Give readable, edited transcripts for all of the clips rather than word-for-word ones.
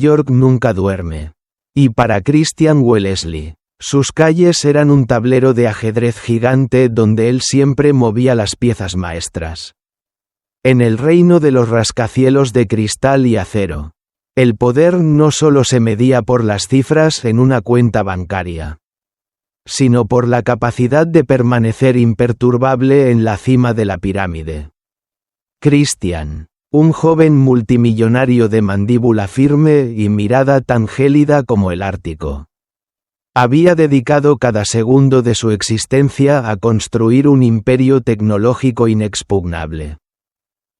York nunca duerme. Y para Christian Wellesley, sus calles eran un tablero de ajedrez gigante donde él siempre movía las piezas maestras. En el reino de los rascacielos de cristal y acero, el poder no solo se medía por las cifras en una cuenta bancaria, sino por la capacidad de permanecer imperturbable en la cima de la pirámide. Christian, un joven multimillonario de mandíbula firme y mirada tan gélida como el Ártico, había dedicado cada segundo de su existencia a construir un imperio tecnológico inexpugnable.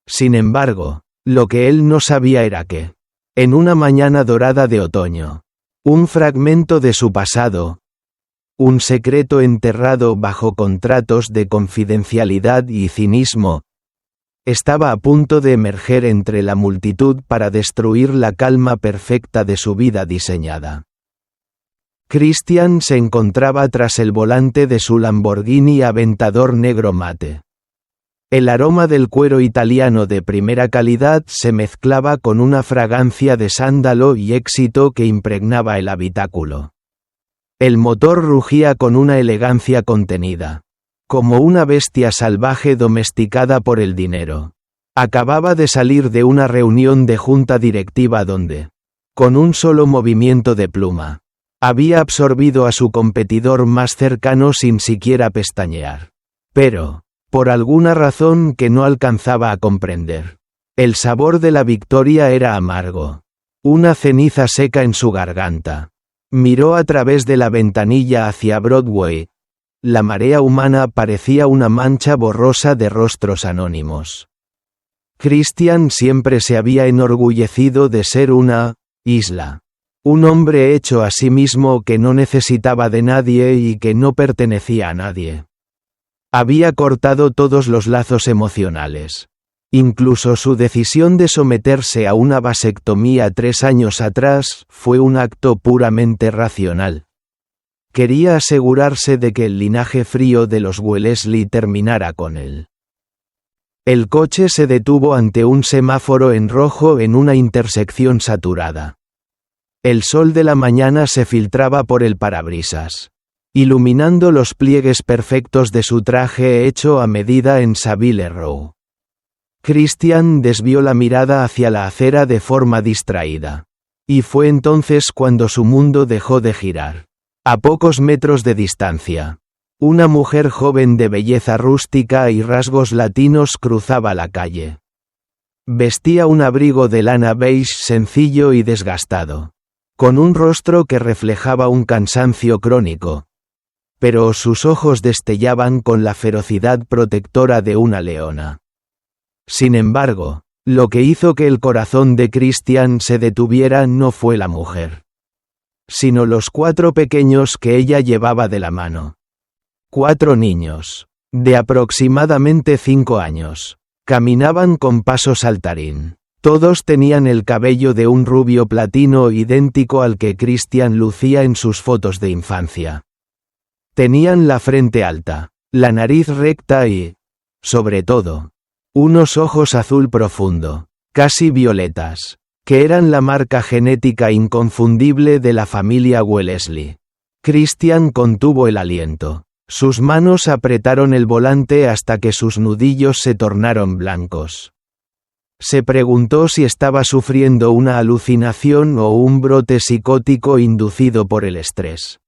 Sin embargo, lo que él no sabía era que, en una mañana dorada de otoño, un fragmento de su pasado, un secreto enterrado bajo contratos de confidencialidad y cinismo, estaba a punto de emerger entre la multitud para destruir la calma perfecta de su vida diseñada. Christian se encontraba tras el volante de su Lamborghini Aventador negro mate. El aroma del cuero italiano de primera calidad se mezclaba con una fragancia de sándalo y éxito que impregnaba el habitáculo. El motor rugía con una elegancia contenida, como una bestia salvaje domesticada por el dinero. Acababa de salir de una reunión de junta directiva donde, con un solo movimiento de pluma, había absorbido a su competidor más cercano sin siquiera pestañear. Pero, por alguna razón que no alcanzaba a comprender, el sabor de la victoria era amargo. Una ceniza seca en su garganta. Miró a través de la ventanilla hacia Broadway. La marea humana parecía una mancha borrosa de rostros anónimos. Christian siempre se había enorgullecido de ser una isla. Un hombre hecho a sí mismo que no necesitaba de nadie y que no pertenecía a nadie. Había cortado todos los lazos emocionales. Incluso su decisión de someterse a una vasectomía 3 años atrás fue un acto puramente racional. Quería asegurarse de que el linaje frío de los Wellesley terminara con él. El coche se detuvo ante un semáforo en rojo en una intersección saturada. El sol de la mañana se filtraba por el parabrisas, iluminando los pliegues perfectos de su traje hecho a medida en Savile Row. Christian desvió la mirada hacia la acera de forma distraída. Y fue entonces cuando su mundo dejó de girar. A pocos metros de distancia, una mujer joven de belleza rústica y rasgos latinos cruzaba la calle. Vestía un abrigo de lana beige sencillo y desgastado, con un rostro que reflejaba un cansancio crónico. Pero sus ojos destellaban con la ferocidad protectora de una leona. Sin embargo, lo que hizo que el corazón de Christian se detuviera no fue la mujer, sino los 4 pequeños que ella llevaba de la mano. 4 niños, de aproximadamente 5 años, caminaban con paso saltarín. Todos tenían el cabello de un rubio platino idéntico al que Christian lucía en sus fotos de infancia. Tenían la frente alta, la nariz recta y, sobre todo, unos ojos azul profundo, casi violetas, que eran la marca genética inconfundible de la familia Wellesley. Christian contuvo el aliento. Sus manos apretaron el volante hasta que sus nudillos se tornaron blancos. Se preguntó si estaba sufriendo una alucinación o un brote psicótico inducido por el estrés.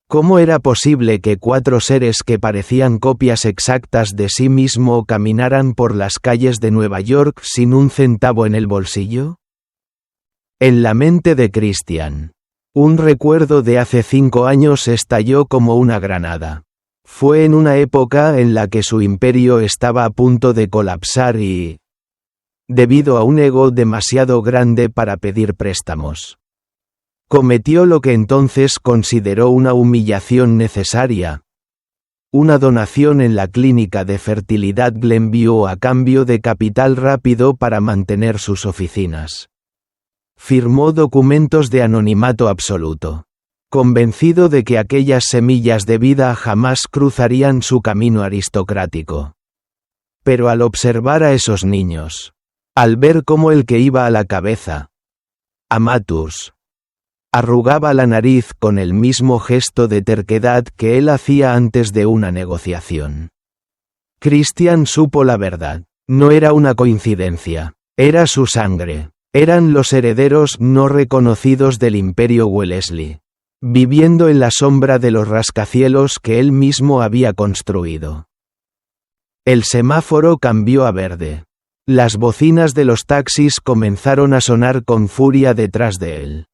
¿Cómo era posible que 4 seres que parecían copias exactas de sí mismo caminaran por las calles de Nueva York sin un centavo en el bolsillo? En la mente de Christian, un recuerdo de hace 5 años estalló como una granada. Fue en una época en la que su imperio estaba a punto de colapsar y, debido a un ego demasiado grande para pedir préstamos, cometió lo que entonces consideró una humillación necesaria. Una donación en la clínica de fertilidad Glenview a cambio de capital rápido para mantener sus oficinas. Firmó documentos de anonimato absoluto, convencido de que aquellas semillas de vida jamás cruzarían su camino aristocrático. Pero al observar a esos niños, al ver cómo el que iba a la cabeza, Amatus. Arrugaba la nariz con el mismo gesto de terquedad que él hacía antes de una negociación. Christian supo la verdad. No era una coincidencia. Era su sangre. Eran los herederos no reconocidos del Imperio Wellesley, viviendo en la sombra de los rascacielos que él mismo había construido. El semáforo cambió a verde. Las bocinas de los taxis comenzaron a sonar con furia detrás de él,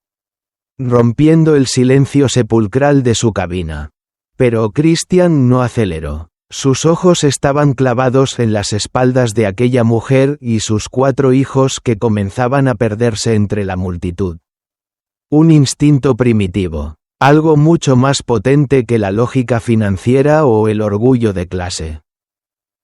rompiendo el silencio sepulcral de su cabina. Pero Christian no aceleró. Sus ojos estaban clavados en las espaldas de aquella mujer y sus 4 hijos que comenzaban a perderse entre la multitud. Un instinto primitivo, algo mucho más potente que la lógica financiera o el orgullo de clase.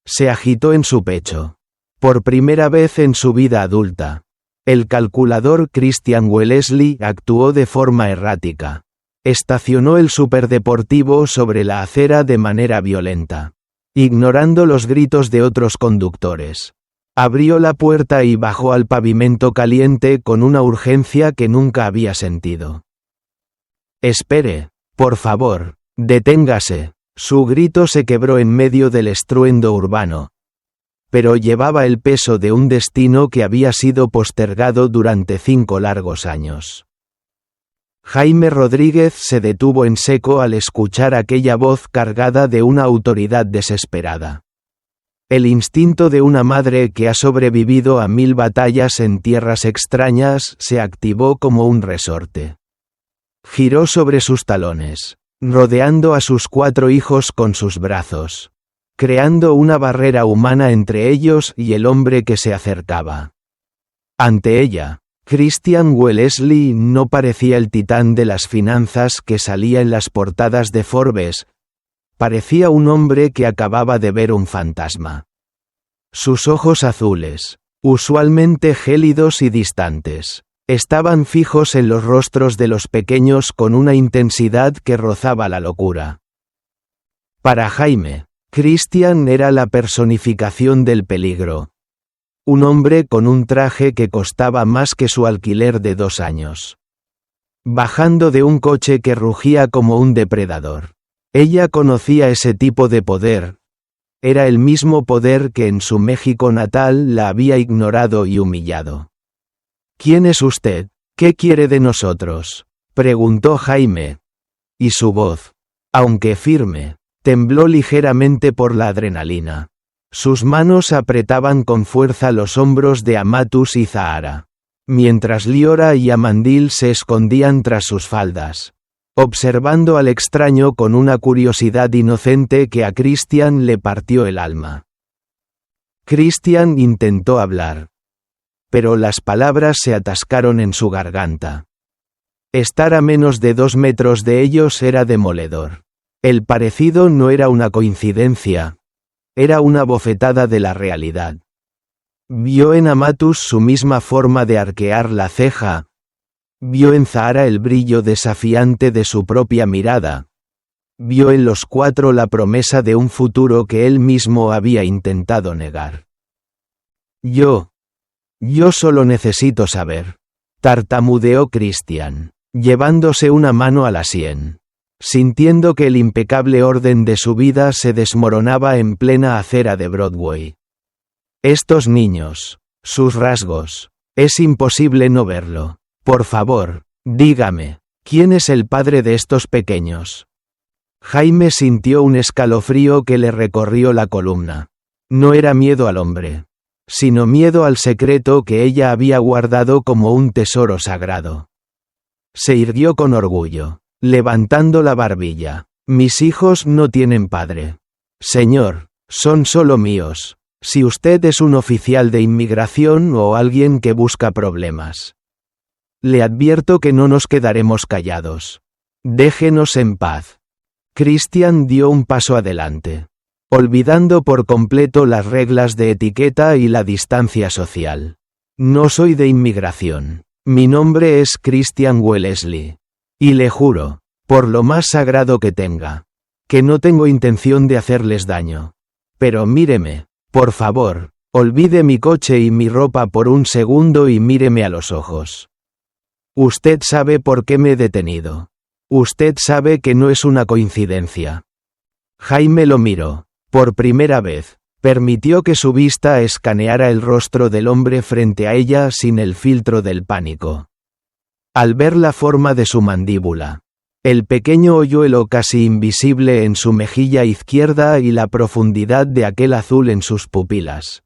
Se agitó en su pecho. Por primera vez en su vida adulta, el calculador Christian Wellesley actuó de forma errática. Estacionó el superdeportivo sobre la acera de manera violenta, ignorando los gritos de otros conductores. Abrió la puerta y bajó al pavimento caliente con una urgencia que nunca había sentido. «Espere, por favor, deténgase». Su grito se quebró en medio del estruendo urbano, pero llevaba el peso de un destino que había sido postergado durante 5 largos años. Jaime Rodríguez se detuvo en seco al escuchar aquella voz cargada de una autoridad desesperada. El instinto de una madre que ha sobrevivido a 1000 batallas en tierras extrañas se activó como un resorte. Giró sobre sus talones, rodeando a sus 4 hijos con sus brazos, creando una barrera humana entre ellos y el hombre que se acercaba. Ante ella, Christian Wellesley no parecía el titán de las finanzas que salía en las portadas de Forbes, parecía un hombre que acababa de ver un fantasma. Sus ojos azules, usualmente gélidos y distantes, estaban fijos en los rostros de los pequeños con una intensidad que rozaba la locura. Para Jaime, Christian era la personificación del peligro. Un hombre con un traje que costaba más que su alquiler de 2 años. Bajando de un coche que rugía como un depredador. Ella conocía ese tipo de poder. Era el mismo poder que en su México natal la había ignorado y humillado. «¿Quién es usted? ¿Qué quiere de nosotros?», preguntó Jaime. Y su voz, aunque firme, tembló ligeramente por la adrenalina. Sus manos apretaban con fuerza los hombros de Amatus y Zahara, mientras Liora y Amandil se escondían tras sus faldas, observando al extraño con una curiosidad inocente que a Christian le partió el alma. Christian intentó hablar, pero las palabras se atascaron en su garganta. Estar a menos de 2 metros de ellos era demoledor. El parecido no era una coincidencia. Era una bofetada de la realidad. Vio en Amatus su misma forma de arquear la ceja. Vio en Zahara el brillo desafiante de su propia mirada. Vio en los 4 la promesa de un futuro que él mismo había intentado negar. Yo solo necesito saber, tartamudeó Christian, llevándose una mano a la sien, sintiendo que el impecable orden de su vida se desmoronaba en plena acera de Broadway. Estos niños, sus rasgos, es imposible no verlo. Por favor, dígame, ¿quién es el padre de estos pequeños? Jaime sintió un escalofrío que le recorrió la columna. No era miedo al hombre, sino miedo al secreto que ella había guardado como un tesoro sagrado. Se irguió con orgullo, levantando la barbilla. Mis hijos no tienen padre. Señor, son solo míos. Si usted es un oficial de inmigración o alguien que busca problemas, le advierto que no nos quedaremos callados. Déjenos en paz. Christian dio un paso adelante, olvidando por completo las reglas de etiqueta y la distancia social. No soy de inmigración. Mi nombre es Christian Wellesley. Y le juro, por lo más sagrado que tenga, que no tengo intención de hacerles daño. Pero míreme, por favor, olvide mi coche y mi ropa por un segundo y míreme a los ojos. Usted sabe por qué me he detenido. Usted sabe que no es una coincidencia. Jaime lo miró. Por primera vez, permitió que su vista escaneara el rostro del hombre frente a ella sin el filtro del pánico. Al ver la forma de su mandíbula, el pequeño hoyuelo casi invisible en su mejilla izquierda y la profundidad de aquel azul en sus pupilas,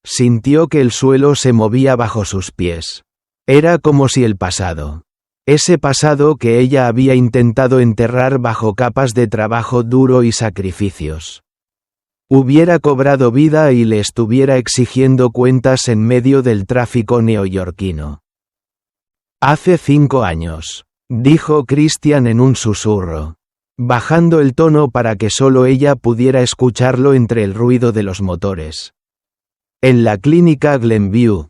sintió que el suelo se movía bajo sus pies. Era como si el pasado, ese pasado que ella había intentado enterrar bajo capas de trabajo duro y sacrificios, hubiera cobrado vida y le estuviera exigiendo cuentas en medio del tráfico neoyorquino. Hace 5 años, dijo Christian en un susurro, bajando el tono para que solo ella pudiera escucharlo entre el ruido de los motores. En la clínica Glenview.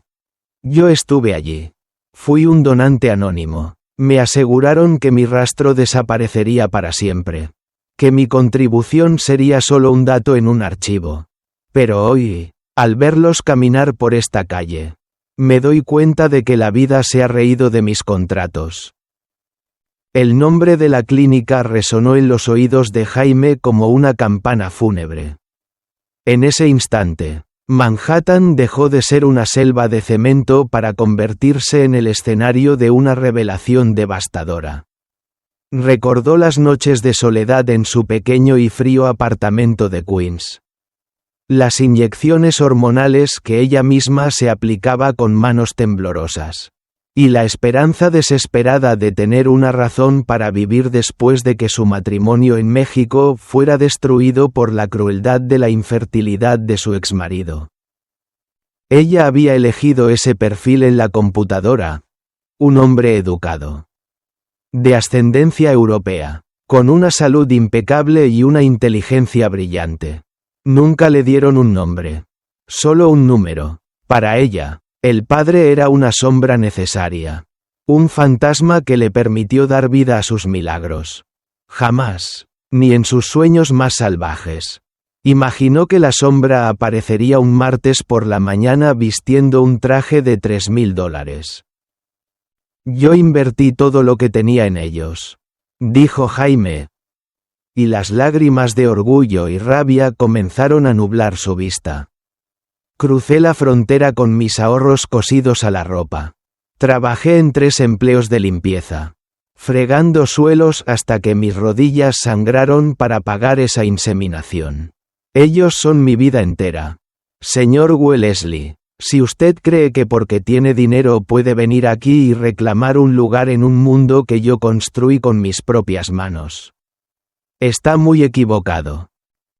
Yo estuve allí. Fui un donante anónimo. Me aseguraron que mi rastro desaparecería para siempre. Que mi contribución sería solo un dato en un archivo. Pero hoy, al verlos caminar por esta calle, me doy cuenta de que la vida se ha reído de mis contratos. El nombre de la clínica resonó en los oídos de Jaime como una campana fúnebre. En ese instante, Manhattan dejó de ser una selva de cemento para convertirse en el escenario de una revelación devastadora. Recordó las noches de soledad en su pequeño y frío apartamento de Queens. Las inyecciones hormonales que ella misma se aplicaba con manos temblorosas. Y la esperanza desesperada de tener una razón para vivir después de que su matrimonio en México fuera destruido por la crueldad de la infertilidad de su exmarido. Ella había elegido ese perfil en la computadora. Un hombre educado. De ascendencia europea. Con una salud impecable y una inteligencia brillante. Nunca le dieron un nombre. Solo un número. Para ella, el padre era una sombra necesaria. Un fantasma que le permitió dar vida a sus milagros. Jamás, ni en sus sueños más salvajes, imaginó que la sombra aparecería un martes por la mañana vistiendo un traje de $3,000. Yo invertí todo lo que tenía en ellos, dijo Jaime. Y las lágrimas de orgullo y rabia comenzaron a nublar su vista. Crucé la frontera con mis ahorros cosidos a la ropa. Trabajé en 3 empleos de limpieza, fregando suelos hasta que mis rodillas sangraron para pagar esa inseminación. Ellos son mi vida entera. Señor Wellesley, si usted cree que porque tiene dinero puede venir aquí y reclamar un lugar en un mundo que yo construí con mis propias manos, está muy equivocado.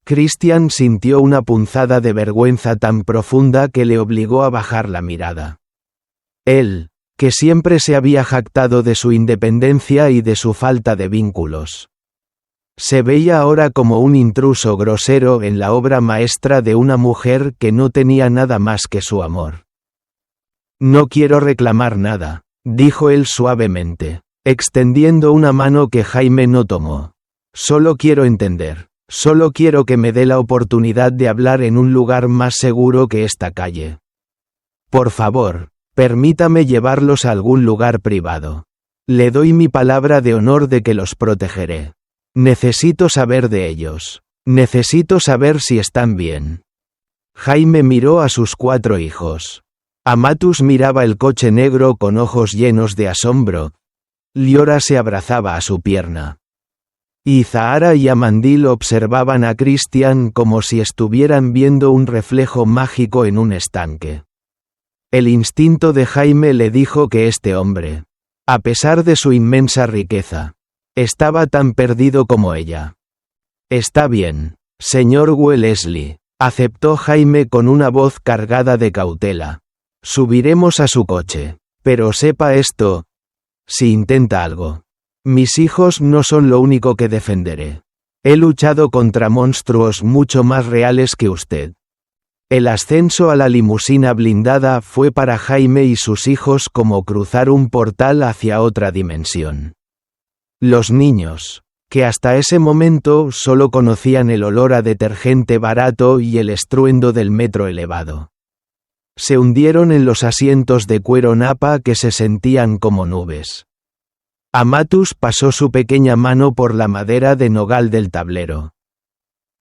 Christian sintió una punzada de vergüenza tan profunda que le obligó a bajar la mirada. Él, que siempre se había jactado de su independencia y de su falta de vínculos, se veía ahora como un intruso grosero en la obra maestra de una mujer que no tenía nada más que su amor. No quiero reclamar nada, dijo él suavemente, extendiendo una mano que Jaime no tomó. Solo quiero entender. Solo quiero que me dé la oportunidad de hablar en un lugar más seguro que esta calle. Por favor, permítame llevarlos a algún lugar privado. Le doy mi palabra de honor de que los protegeré. Necesito saber de ellos. Necesito saber si están bien. Jaime miró a sus 4 hijos. Amatus miraba el coche negro con ojos llenos de asombro. Liora se abrazaba a su pierna. Y Zahara y Amandil observaban a Christian como si estuvieran viendo un reflejo mágico en un estanque. El instinto de Jaime le dijo que este hombre, a pesar de su inmensa riqueza, estaba tan perdido como ella. Está bien, señor Wellesley, aceptó Jaime con una voz cargada de cautela. Subiremos a su coche, pero sepa esto, si intenta algo. Mis hijos no son lo único que defenderé. He luchado contra monstruos mucho más reales que usted. El ascenso a la limusina blindada fue para Jaime y sus hijos como cruzar un portal hacia otra dimensión. Los niños, que hasta ese momento solo conocían el olor a detergente barato y el estruendo del metro elevado, se hundieron en los asientos de cuero napa que se sentían como nubes. Amatus pasó su pequeña mano por la madera de nogal del tablero.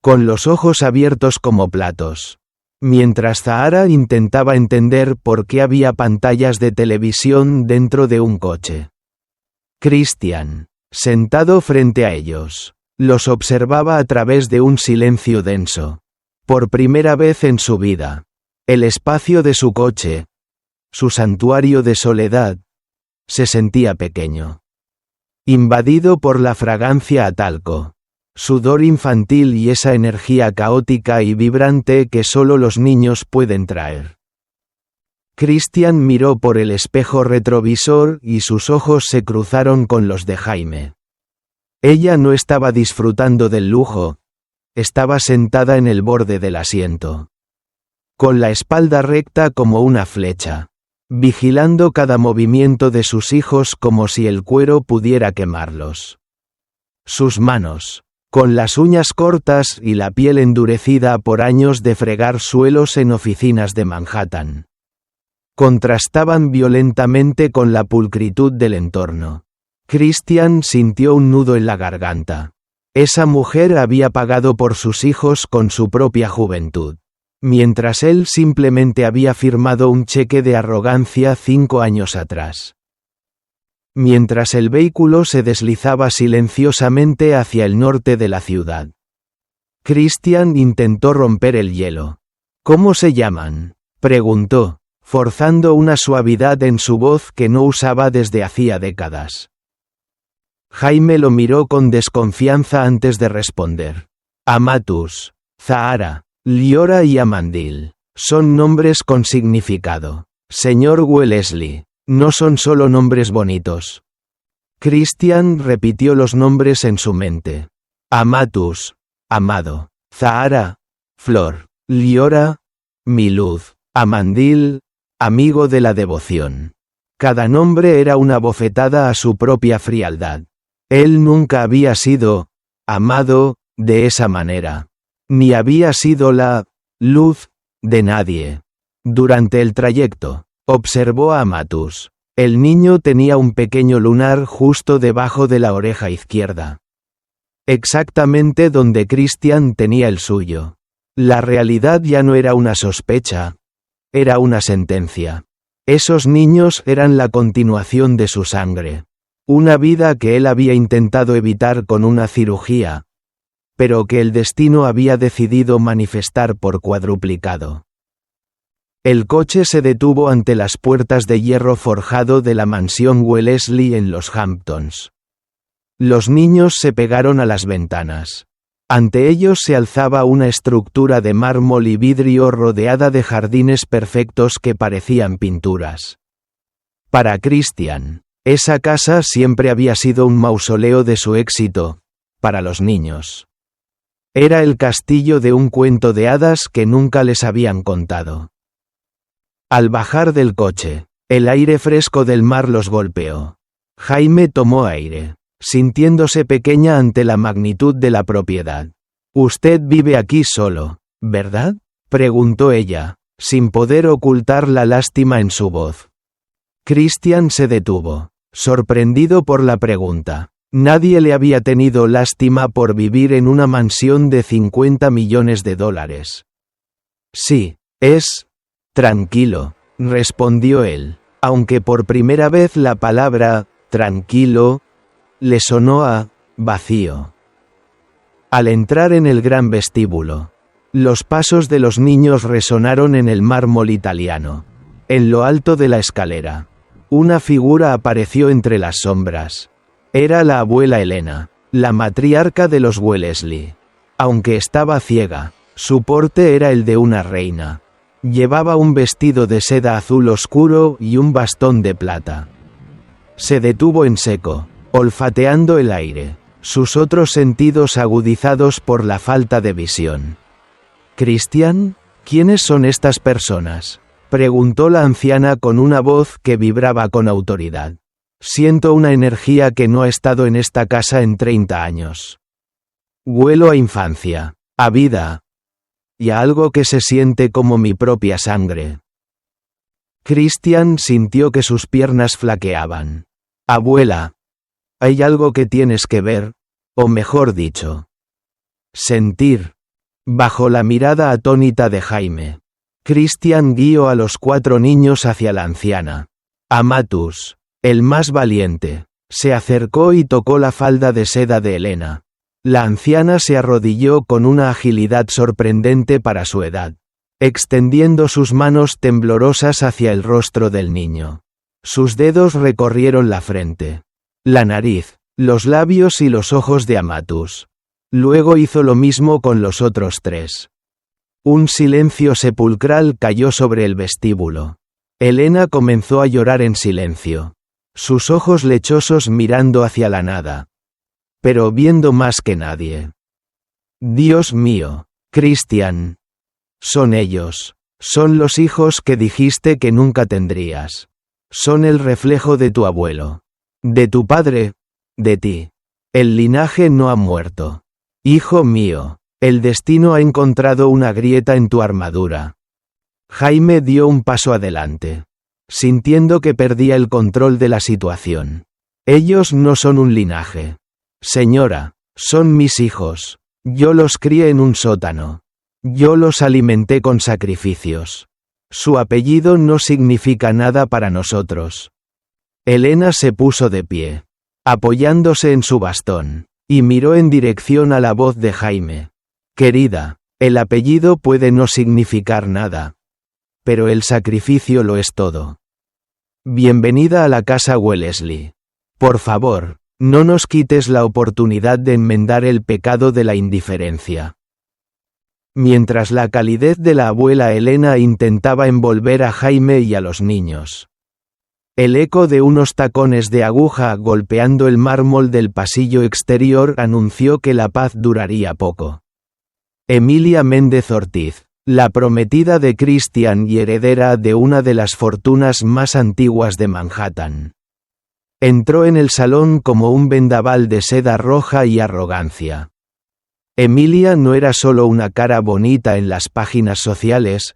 Con los ojos abiertos como platos. Mientras Zahara intentaba entender por qué había pantallas de televisión dentro de un coche. Christian, sentado frente a ellos, los observaba a través de un silencio denso. Por primera vez en su vida, el espacio de su coche, su santuario de soledad, se sentía pequeño. Invadido por la fragancia a talco, sudor infantil y esa energía caótica y vibrante que solo los niños pueden traer. Christian miró por el espejo retrovisor y sus ojos se cruzaron con los de Jaime. Ella no estaba disfrutando del lujo, estaba sentada en el borde del asiento. Con la espalda recta como una flecha, vigilando cada movimiento de sus hijos como si el cuero pudiera quemarlos. Sus manos, con las uñas cortas y la piel endurecida por años de fregar suelos en oficinas de Manhattan, contrastaban violentamente con la pulcritud del entorno. Christian sintió un nudo en la garganta. Esa mujer había pagado por sus hijos con su propia juventud, mientras él simplemente había firmado un cheque de arrogancia 5 años atrás. Mientras el vehículo se deslizaba silenciosamente hacia el norte de la ciudad, Christian intentó romper el hielo. ¿Cómo se llaman?, preguntó, forzando una suavidad en su voz que no usaba desde hacía décadas. Jaime lo miró con desconfianza antes de responder. Amatus, Zahara, Liora y Amandil. Son nombres con significado. Señor Wellesley, no son solo nombres bonitos. Christian repitió los nombres en su mente. Amatus, amado. Zahara, flor. Liora, mi luz. Amandil, amigo de la devoción. Cada nombre era una bofetada a su propia frialdad. Él nunca había sido amado de esa manera, ni había sido la luz de nadie. Durante el trayecto, observó a Amatus. El niño tenía un pequeño lunar justo debajo de la oreja izquierda. Exactamente donde Christian tenía el suyo. La realidad ya no era una sospecha, era una sentencia. Esos niños eran la continuación de su sangre. Una vida que él había intentado evitar con una cirugía, pero que el destino había decidido manifestar por cuadruplicado. El coche se detuvo ante las puertas de hierro forjado de la mansión Wellesley en los Hamptons. Los niños se pegaron a las ventanas. Ante ellos se alzaba una estructura de mármol y vidrio rodeada de jardines perfectos que parecían pinturas. Para Christian, esa casa siempre había sido un mausoleo de su éxito, para los niños. Era el castillo de un cuento de hadas que nunca les habían contado. Al bajar del coche, el aire fresco del mar los golpeó. Jaime tomó aire, sintiéndose pequeña ante la magnitud de la propiedad. «Usted vive aquí solo, ¿verdad?», preguntó ella, sin poder ocultar la lástima en su voz. Christian se detuvo, sorprendido por la pregunta. Nadie le había tenido lástima por vivir en una mansión de $50 millones. Sí, es tranquilo, respondió él, aunque por primera vez la palabra tranquilo le sonó a vacío. Al entrar en el gran vestíbulo, los pasos de los niños resonaron en el mármol italiano. En lo alto de la escalera, una figura apareció entre las sombras. Era la abuela Elena, la matriarca de los Wellesley. Aunque estaba ciega, su porte era el de una reina. Llevaba un vestido de seda azul oscuro y un bastón de plata. Se detuvo en seco, olfateando el aire, sus otros sentidos agudizados por la falta de visión. «¿Christian? ¿Quiénes son estas personas?», preguntó la anciana con una voz que vibraba con autoridad. «Siento una energía que no ha estado en esta casa en 30 años. Huelo a infancia, a vida, y a algo que se siente como mi propia sangre». Christian sintió que sus piernas flaqueaban. Abuela. Hay algo que tienes que ver, o mejor dicho, sentir. Bajo la mirada atónita de Jaime, Christian guió a los 4 niños hacia la anciana. Amatus, el más valiente, se acercó y tocó la falda de seda de Elena. La anciana se arrodilló con una agilidad sorprendente para su edad, extendiendo sus manos temblorosas hacia el rostro del niño. Sus dedos recorrieron la frente, la nariz, los labios y los ojos de Amatus. Luego hizo lo mismo con los otros 3. Un silencio sepulcral cayó sobre el vestíbulo. Elena comenzó a llorar en silencio, sus ojos lechosos mirando hacia la nada, pero viendo más que nadie. Dios mío, Christian. Son ellos. Son los hijos que dijiste que nunca tendrías. Son el reflejo de tu abuelo. De tu padre. De ti. El linaje no ha muerto. Hijo mío, el destino ha encontrado una grieta en tu armadura. Jaime dio un paso adelante, sintiendo que perdía el control de la situación. Ellos no son un linaje. Señora, son mis hijos. Yo los crié en un sótano. Yo los alimenté con sacrificios. Su apellido no significa nada para nosotros. Elena se puso de pie, apoyándose en su bastón, y miró en dirección a la voz de Jaime. Querida, el apellido puede no significar nada, pero el sacrificio lo es todo. Bienvenida a la casa Wellesley. Por favor, no nos quites la oportunidad de enmendar el pecado de la indiferencia. Mientras la calidez de la abuela Elena intentaba envolver a Jaime y a los niños, el eco de unos tacones de aguja golpeando el mármol del pasillo exterior anunció que la paz duraría poco. Emilia Méndez Ortiz, la prometida de Christian y heredera de una de las fortunas más antiguas de Manhattan, entró en el salón como un vendaval de seda roja y arrogancia. Emilia no era solo una cara bonita en las páginas sociales,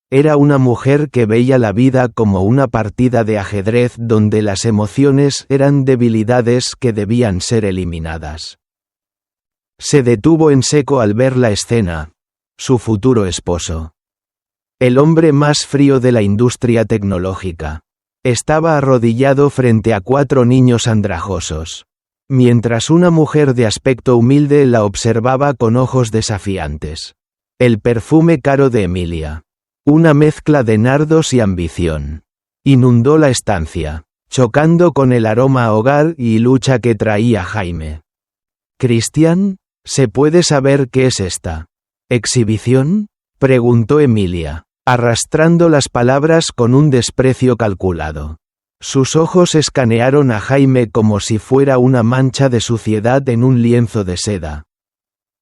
era una mujer que veía la vida como una partida de ajedrez donde las emociones eran debilidades que debían ser eliminadas. Se detuvo en seco al ver la escena, su futuro esposo. El hombre más frío de la industria tecnológica. Estaba arrodillado frente a 4 niños andrajosos, mientras una mujer de aspecto humilde la observaba con ojos desafiantes. El perfume caro de Emilia, una mezcla de nardos y ambición, inundó la estancia, chocando con el aroma a hogar y lucha que traía Jaime. «¿Christian? ¿Se puede saber qué es esta exhibición?», preguntó Emilia, arrastrando las palabras con un desprecio calculado. Sus ojos escanearon a Jaime como si fuera una mancha de suciedad en un lienzo de seda.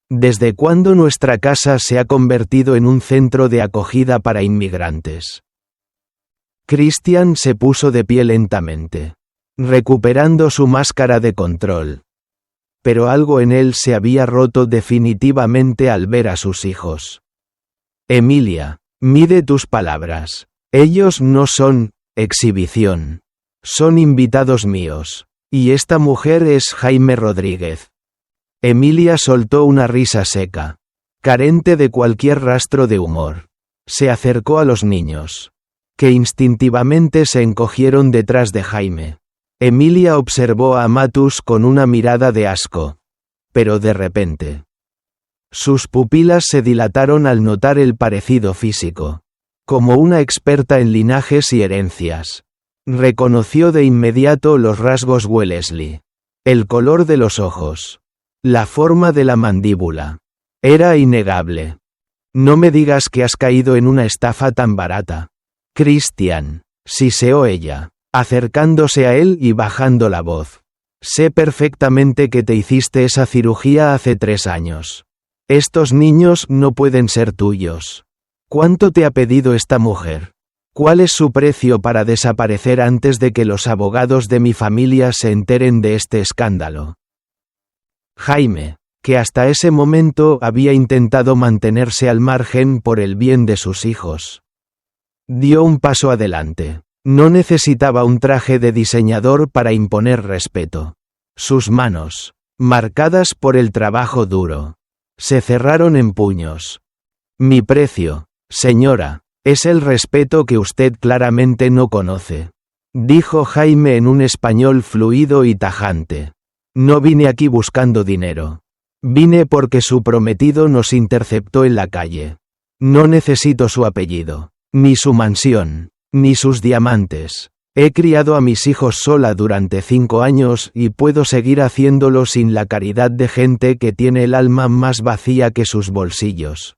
¿Desde cuándo nuestra casa se ha convertido en un centro de acogida para inmigrantes? Christian se puso de pie lentamente, recuperando su máscara de control. Pero algo en él se había roto definitivamente al ver a sus hijos. Emilia, mide tus palabras. Ellos no son exhibición. Son invitados míos. Y esta mujer es Jaime Rodríguez. Emilia soltó una risa seca, carente de cualquier rastro de humor. Se acercó a los niños, que instintivamente se encogieron detrás de Jaime. Emilia observó a Amatus con una mirada de asco. Pero de repente, sus pupilas se dilataron al notar el parecido físico. Como una experta en linajes y herencias, reconoció de inmediato los rasgos Wellesley. El color de los ojos. La forma de la mandíbula. Era innegable. No me digas que has caído en una estafa tan barata. Christian, siseó ella, acercándose a él y bajando la voz. Sé perfectamente que te hiciste esa cirugía hace 3 años. Estos niños no pueden ser tuyos. ¿Cuánto te ha pedido esta mujer? ¿Cuál es su precio para desaparecer antes de que los abogados de mi familia se enteren de este escándalo? Jaime, que hasta ese momento había intentado mantenerse al margen por el bien de sus hijos, Dio un paso adelante. No necesitaba un traje de diseñador para imponer respeto. Sus manos, marcadas por el trabajo duro, se cerraron en puños. Mi precio, señora, es el respeto que usted claramente no conoce, dijo Jaime en un español fluido y tajante. No vine aquí buscando dinero. Vine porque su prometido nos interceptó en la calle. No necesito su apellido, ni su mansión, ni sus diamantes. He criado a mis hijos sola durante 5 años y puedo seguir haciéndolo sin la caridad de gente que tiene el alma más vacía que sus bolsillos.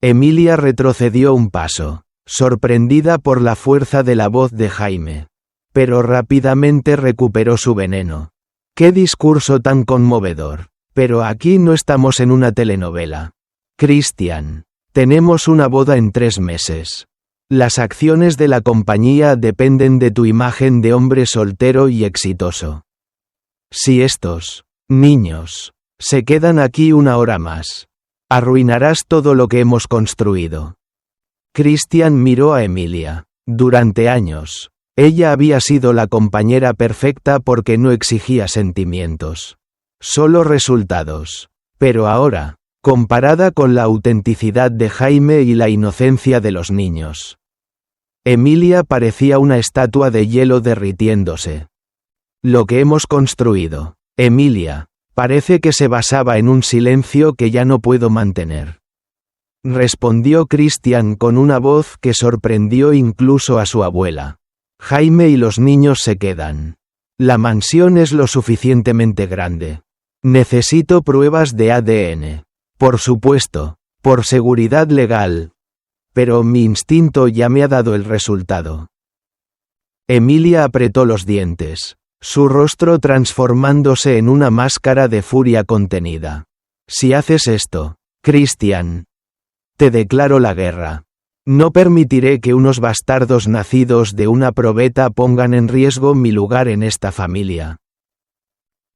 Emilia retrocedió un paso, sorprendida por la fuerza de la voz de Jaime. Pero rápidamente recuperó su veneno. ¡Qué discurso tan conmovedor! Pero aquí no estamos en una telenovela. Christian, tenemos una boda en 3 meses. Las acciones de la compañía dependen de tu imagen de hombre soltero y exitoso. Si estos niños se quedan aquí 1 hora más, arruinarás todo lo que hemos construido. Christian miró a Emilia. Durante años, ella había sido la compañera perfecta porque no exigía sentimientos, solo resultados. Pero ahora, comparada con la autenticidad de Jaime y la inocencia de los niños, Emilia parecía una estatua de hielo derritiéndose. Lo que hemos construido, Emilia, parece que se basaba en un silencio que ya no puedo mantener. Respondió Christian con una voz que sorprendió incluso a su abuela. Jaime y los niños se quedan. La mansión es lo suficientemente grande. Necesito pruebas de ADN. Por supuesto, por seguridad legal. Pero mi instinto ya me ha dado el resultado. Emilia apretó los dientes, su rostro transformándose en una máscara de furia contenida. Si haces esto, Christian, te declaro la guerra. No permitiré que unos bastardos nacidos de una probeta pongan en riesgo mi lugar en esta familia.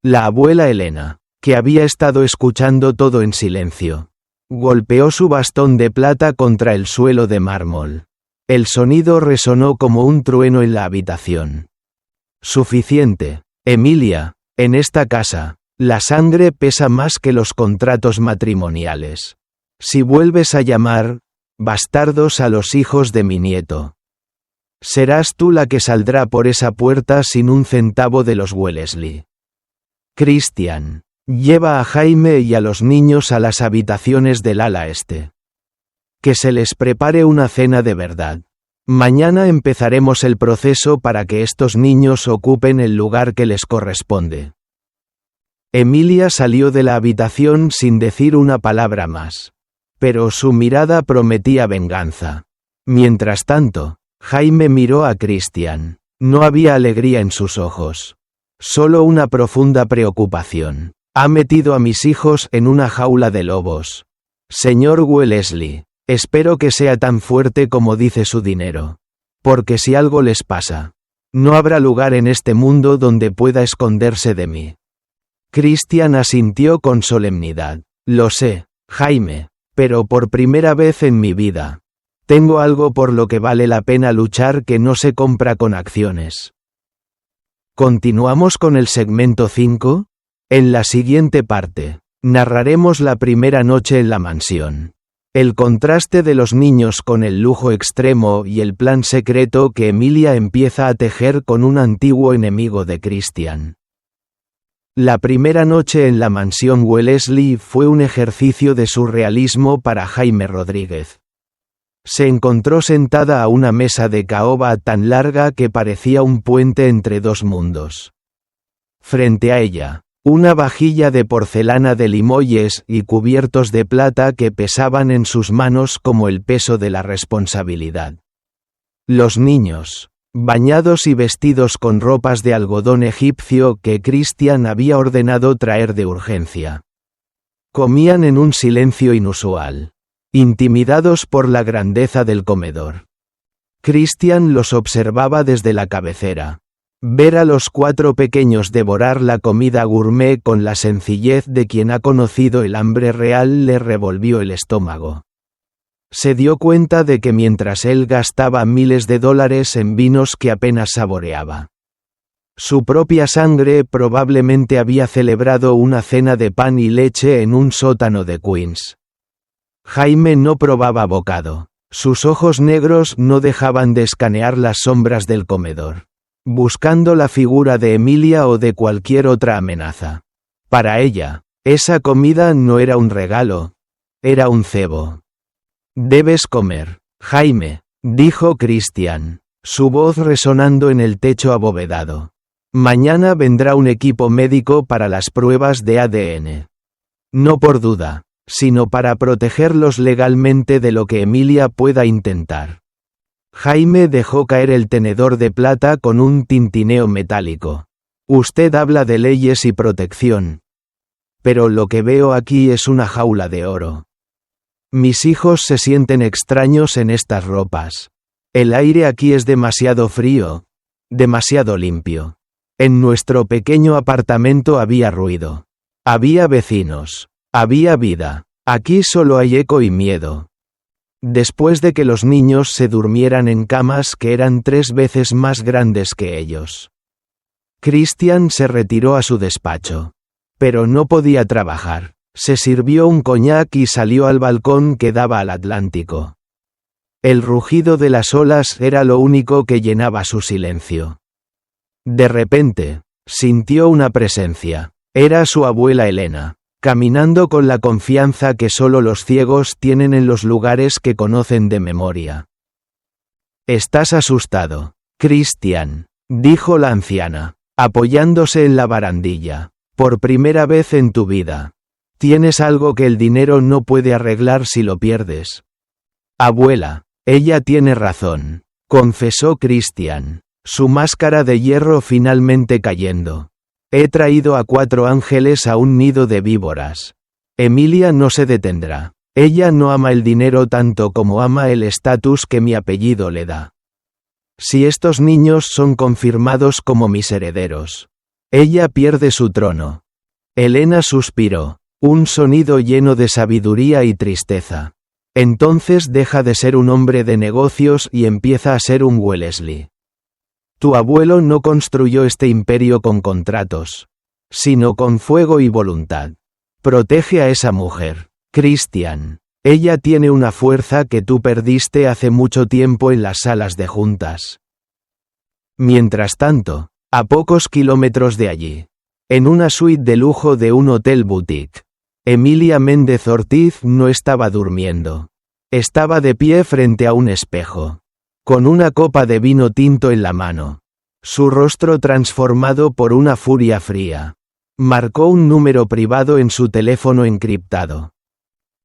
La abuela Elena, que había estado escuchando todo en silencio, golpeó su bastón de plata contra el suelo de mármol. El sonido resonó como un trueno en la habitación. Suficiente, Emilia, en esta casa, la sangre pesa más que los contratos matrimoniales. Si vuelves a llamar bastardos a los hijos de mi nieto, serás tú la que saldrá por esa puerta sin un centavo de los Wellesley. Christian, lleva a Jaime y a los niños a las habitaciones del ala este. Que se les prepare una cena de verdad. Mañana empezaremos el proceso para que estos niños ocupen el lugar que les corresponde. Emilia salió de la habitación sin decir una palabra más. Pero su mirada prometía venganza. Mientras tanto, Jaime miró a Christian. No había alegría en sus ojos. Solo una profunda preocupación. Ha metido a mis hijos en una jaula de lobos. Señor Wellesley, espero que sea tan fuerte como dice su dinero. Porque si algo les pasa, no habrá lugar en este mundo donde pueda esconderse de mí. Christian asintió con solemnidad. Lo sé, Jaime. Pero por primera vez en mi vida, tengo algo por lo que vale la pena luchar que no se compra con acciones. ¿Continuamos con el segmento 5? En la siguiente parte, narraremos la primera noche en la mansión. El contraste de los niños con el lujo extremo y el plan secreto que Emilia empieza a tejer con un antiguo enemigo de Christian. La primera noche en la mansión Wellesley fue un ejercicio de surrealismo para Jaime Rodríguez. Se encontró sentada a una mesa de caoba tan larga que parecía un puente entre 2 mundos. Frente a ella, una vajilla de porcelana de Limoges y cubiertos de plata que pesaban en sus manos como el peso de la responsabilidad. Los niños, bañados y vestidos con ropas de algodón egipcio que Christian había ordenado traer de urgencia, comían en un silencio inusual, intimidados por la grandeza del comedor. Christian los observaba desde la cabecera. Ver a los 4 pequeños devorar la comida gourmet con la sencillez de quien ha conocido el hambre real le revolvió el estómago. Se dio cuenta de que mientras él gastaba miles de dólares en vinos que apenas saboreaba, su propia sangre probablemente había celebrado una cena de pan y leche en un sótano de Queens. Jaime no probaba bocado. Sus ojos negros no dejaban de escanear las sombras del comedor, buscando la figura de Emilia o de cualquier otra amenaza. Para ella, esa comida no era un regalo, era un cebo. «Debes comer, Jaime», dijo Christian, su voz resonando en el techo abovedado. «Mañana vendrá un equipo médico para las pruebas de ADN. No por duda, sino para protegerlos legalmente de lo que Emilia pueda intentar». Jaime dejó caer el tenedor de plata con un tintineo metálico. «Usted habla de leyes y protección. Pero lo que veo aquí es una jaula de oro. Mis hijos se sienten extraños en estas ropas. El aire aquí es demasiado frío, demasiado limpio. En nuestro pequeño apartamento había ruido. Había vecinos. Había vida. Aquí solo hay eco y miedo». Después de que los niños se durmieran en camas que eran 3 veces más grandes que ellos, Christian se retiró a su despacho. Pero no podía trabajar. Se sirvió un coñac y salió al balcón que daba al Atlántico. El rugido de las olas era lo único que llenaba su silencio. De repente, sintió una presencia. Era su abuela Elena, caminando con la confianza que solo los ciegos tienen en los lugares que conocen de memoria. «Estás asustado, Christian», dijo la anciana, apoyándose en la barandilla. «Por primera vez en tu vida. Tienes algo que el dinero no puede arreglar si lo pierdes». «Abuela, ella tiene razón», confesó Christian, su máscara de hierro finalmente cayendo. «He traído a 4 ángeles a un nido de víboras. Emilia no se detendrá. Ella no ama el dinero tanto como ama el estatus que mi apellido le da. Si estos niños son confirmados como mis herederos, ella pierde su trono». Elena suspiró, un sonido lleno de sabiduría y tristeza. «Entonces deja de ser un hombre de negocios y empieza a ser un Wellesley. Tu abuelo no construyó este imperio con contratos, sino con fuego y voluntad. Protege a esa mujer, Christian. Ella tiene una fuerza que tú perdiste hace mucho tiempo en las salas de juntas». Mientras tanto, a pocos kilómetros de allí, en una suite de lujo de un hotel boutique, Emilia Méndez Ortiz no estaba durmiendo. Estaba de pie frente a un espejo, con una copa de vino tinto en la mano. Su rostro transformado por una furia fría. Marcó un número privado en su teléfono encriptado.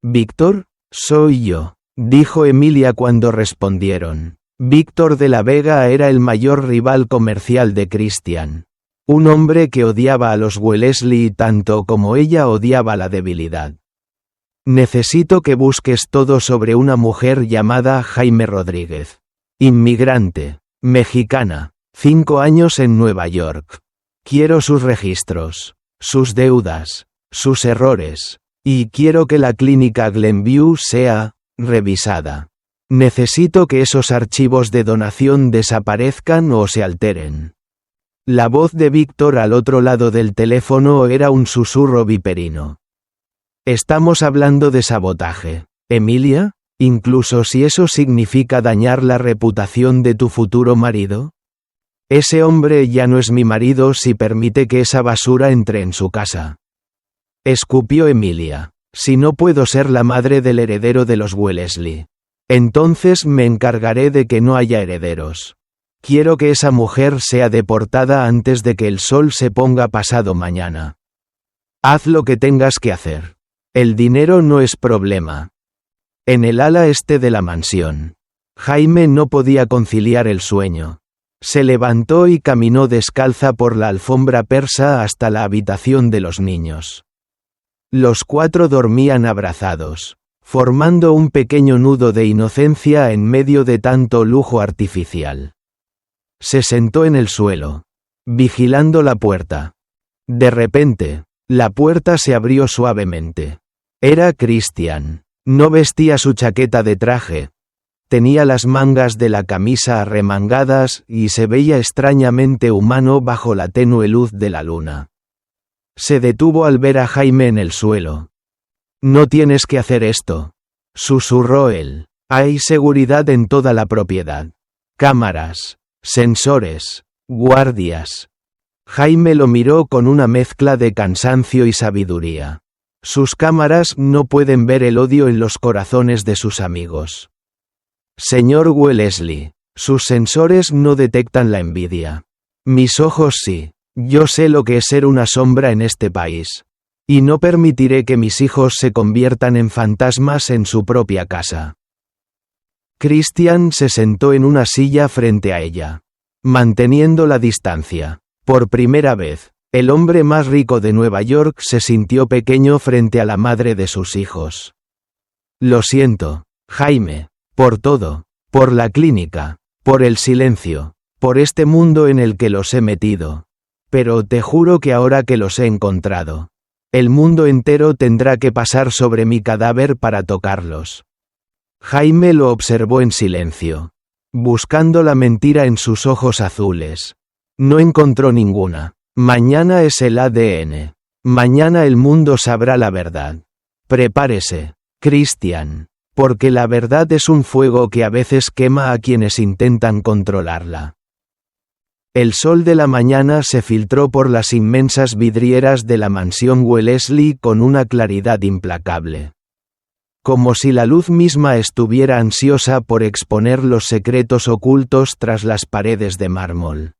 «Víctor, soy yo», dijo Emilia cuando respondieron. Víctor de la Vega era el mayor rival comercial de Christian. Un hombre que odiaba a los Wellesley tanto como ella odiaba la debilidad. «Necesito que busques todo sobre una mujer llamada Jaime Rodríguez. Inmigrante, mexicana, 5 años en Nueva York. Quiero sus registros, sus deudas, sus errores, y quiero que la clínica Glenview sea revisada. Necesito que esos archivos de donación desaparezcan o se alteren». La voz de Víctor al otro lado del teléfono era un susurro viperino. «Estamos hablando de sabotaje, Emilia, incluso si eso significa dañar la reputación de tu futuro marido. Ese hombre ya no es mi marido si permite que esa basura entre en su casa». Escupió Emilia. «Si no puedo ser la madre del heredero de los Wellesley, entonces me encargaré de que no haya herederos. Quiero que esa mujer sea deportada antes de que el sol se ponga pasado mañana. Haz lo que tengas que hacer. El dinero no es problema». En el ala este de la mansión, Jaime no podía conciliar el sueño. Se levantó y caminó descalza por la alfombra persa hasta la habitación de los niños. Los 4 dormían abrazados, formando un pequeño nudo de inocencia en medio de tanto lujo artificial. Se sentó en el suelo, vigilando la puerta. De repente, la puerta se abrió suavemente. Era Christian. No vestía su chaqueta de traje. Tenía las mangas de la camisa arremangadas y se veía extrañamente humano bajo la tenue luz de la luna. Se detuvo al ver a Jaime en el suelo. «No tienes que hacer esto», susurró él. «Hay seguridad en toda la propiedad. Cámaras, sensores, guardias». Jaime lo miró con una mezcla de cansancio y sabiduría. Sus cámaras no pueden ver el odio en los corazones de sus amigos. Señor Wellesley, sus sensores no detectan la envidia. Mis ojos sí. Yo sé lo que es ser una sombra en este país. Y no permitiré que mis hijos se conviertan en fantasmas en su propia casa. Christian se sentó en una silla frente a ella, manteniendo la distancia. Por primera vez, el hombre más rico de Nueva York se sintió pequeño frente a la madre de sus hijos. Lo siento, Jaime, por todo, por la clínica, por el silencio, por este mundo en el que los he metido. Pero te juro que ahora que los he encontrado, el mundo entero tendrá que pasar sobre mi cadáver para tocarlos. Jaime lo observó en silencio, buscando la mentira en sus ojos azules. No encontró ninguna. Mañana es el ADN. Mañana el mundo sabrá la verdad. Prepárese, Christian, porque la verdad es un fuego que a veces quema a quienes intentan controlarla. El sol de la mañana se filtró por las inmensas vidrieras de la mansión Wellesley con una claridad implacable. Como si la luz misma estuviera ansiosa por exponer los secretos ocultos tras las paredes de mármol.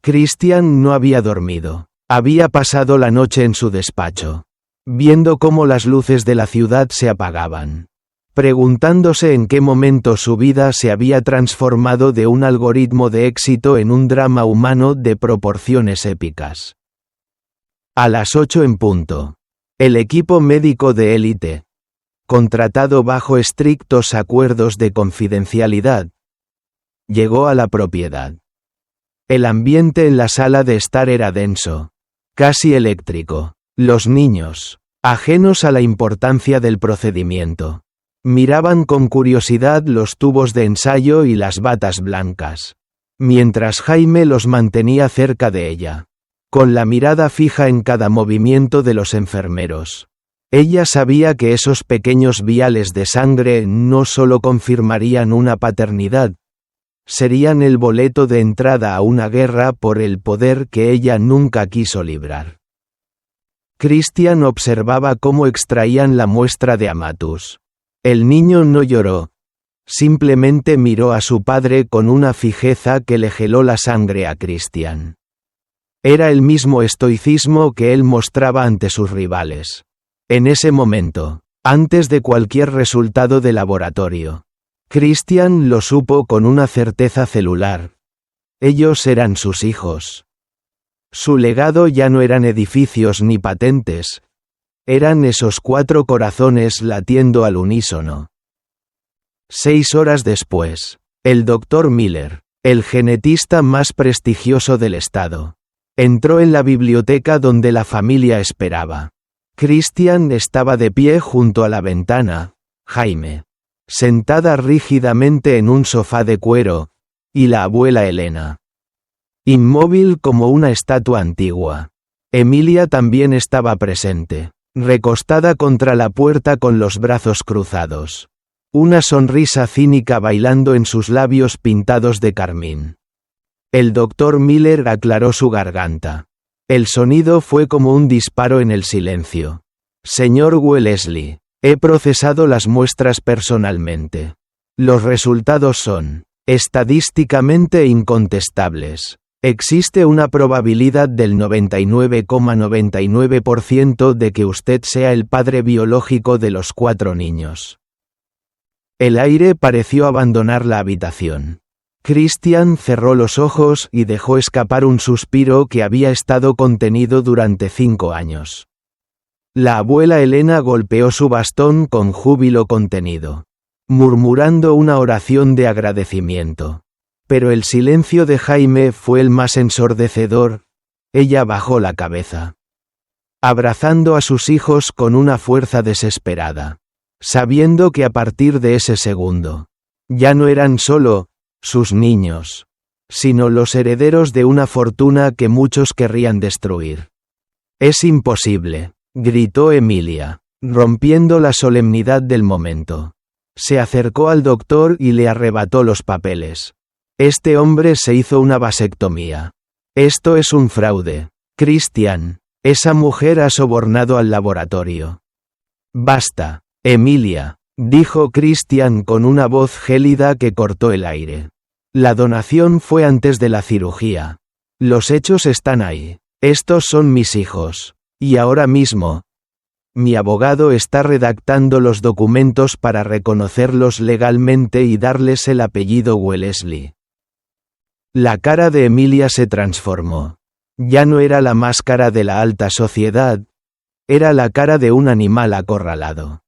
Christian no había dormido. Había pasado la noche en su despacho, viendo cómo las luces de la ciudad se apagaban, preguntándose en qué momento su vida se había transformado de un algoritmo de éxito en un drama humano de proporciones épicas. A las 8 en punto, el equipo médico de élite, contratado bajo estrictos acuerdos de confidencialidad, llegó a la propiedad. El ambiente en la sala de estar era denso, casi eléctrico. Los niños, ajenos a la importancia del procedimiento, miraban con curiosidad los tubos de ensayo y las batas blancas, mientras Jaime los mantenía cerca de ella, con la mirada fija en cada movimiento de los enfermeros. Ella sabía que esos pequeños viales de sangre no solo confirmarían una paternidad, serían el boleto de entrada a una guerra por el poder que ella nunca quiso librar. Christian observaba cómo extraían la muestra de Amatus. El niño no lloró. Simplemente miró a su padre con una fijeza que le heló la sangre a Christian. Era el mismo estoicismo que él mostraba ante sus rivales. En ese momento, antes de cualquier resultado de laboratorio, Christian lo supo con una certeza celular. Ellos eran sus hijos. Su legado ya no eran edificios ni patentes. Eran esos 4 corazones latiendo al unísono. 6 horas después, el Dr. Miller, el genetista más prestigioso del estado, entró en la biblioteca donde la familia esperaba. Christian estaba de pie junto a la ventana, Jaime, sentada rígidamente en un sofá de cuero, y la abuela Elena, inmóvil como una estatua antigua. Emilia también estaba presente, recostada contra la puerta con los brazos cruzados, una sonrisa cínica bailando en sus labios pintados de carmín. El Dr. Miller aclaró su garganta. El sonido fue como un disparo en el silencio. Señor Wellesley, he procesado las muestras personalmente. Los resultados son, estadísticamente incontestables. Existe una probabilidad del 99,99% de que usted sea el padre biológico de los 4 niños. El aire pareció abandonar la habitación. Christian cerró los ojos y dejó escapar un suspiro que había estado contenido durante 5 años. La abuela Elena golpeó su bastón con júbilo contenido, murmurando una oración de agradecimiento. Pero el silencio de Jaime fue el más ensordecedor. Ella bajó la cabeza, abrazando a sus hijos con una fuerza desesperada. sabiendo que a partir de ese segundo, ya no eran solo sus niños, sino los herederos de una fortuna que muchos querrían destruir. «Es imposible», gritó Emilia, rompiendo la solemnidad del momento. Se acercó al doctor y le arrebató los papeles. «Este hombre se hizo una vasectomía. Esto es un fraude. Christian, esa mujer ha sobornado al laboratorio». «Basta, Emilia», dijo Christian con una voz gélida que cortó el aire. «La donación fue antes de la cirugía. Los hechos están ahí. Estos son mis hijos. Y ahora mismo, mi abogado está redactando los documentos para reconocerlos legalmente y darles el apellido Wellesley». La cara de Emilia se transformó. Ya no era la máscara de la alta sociedad, era la cara de un animal acorralado.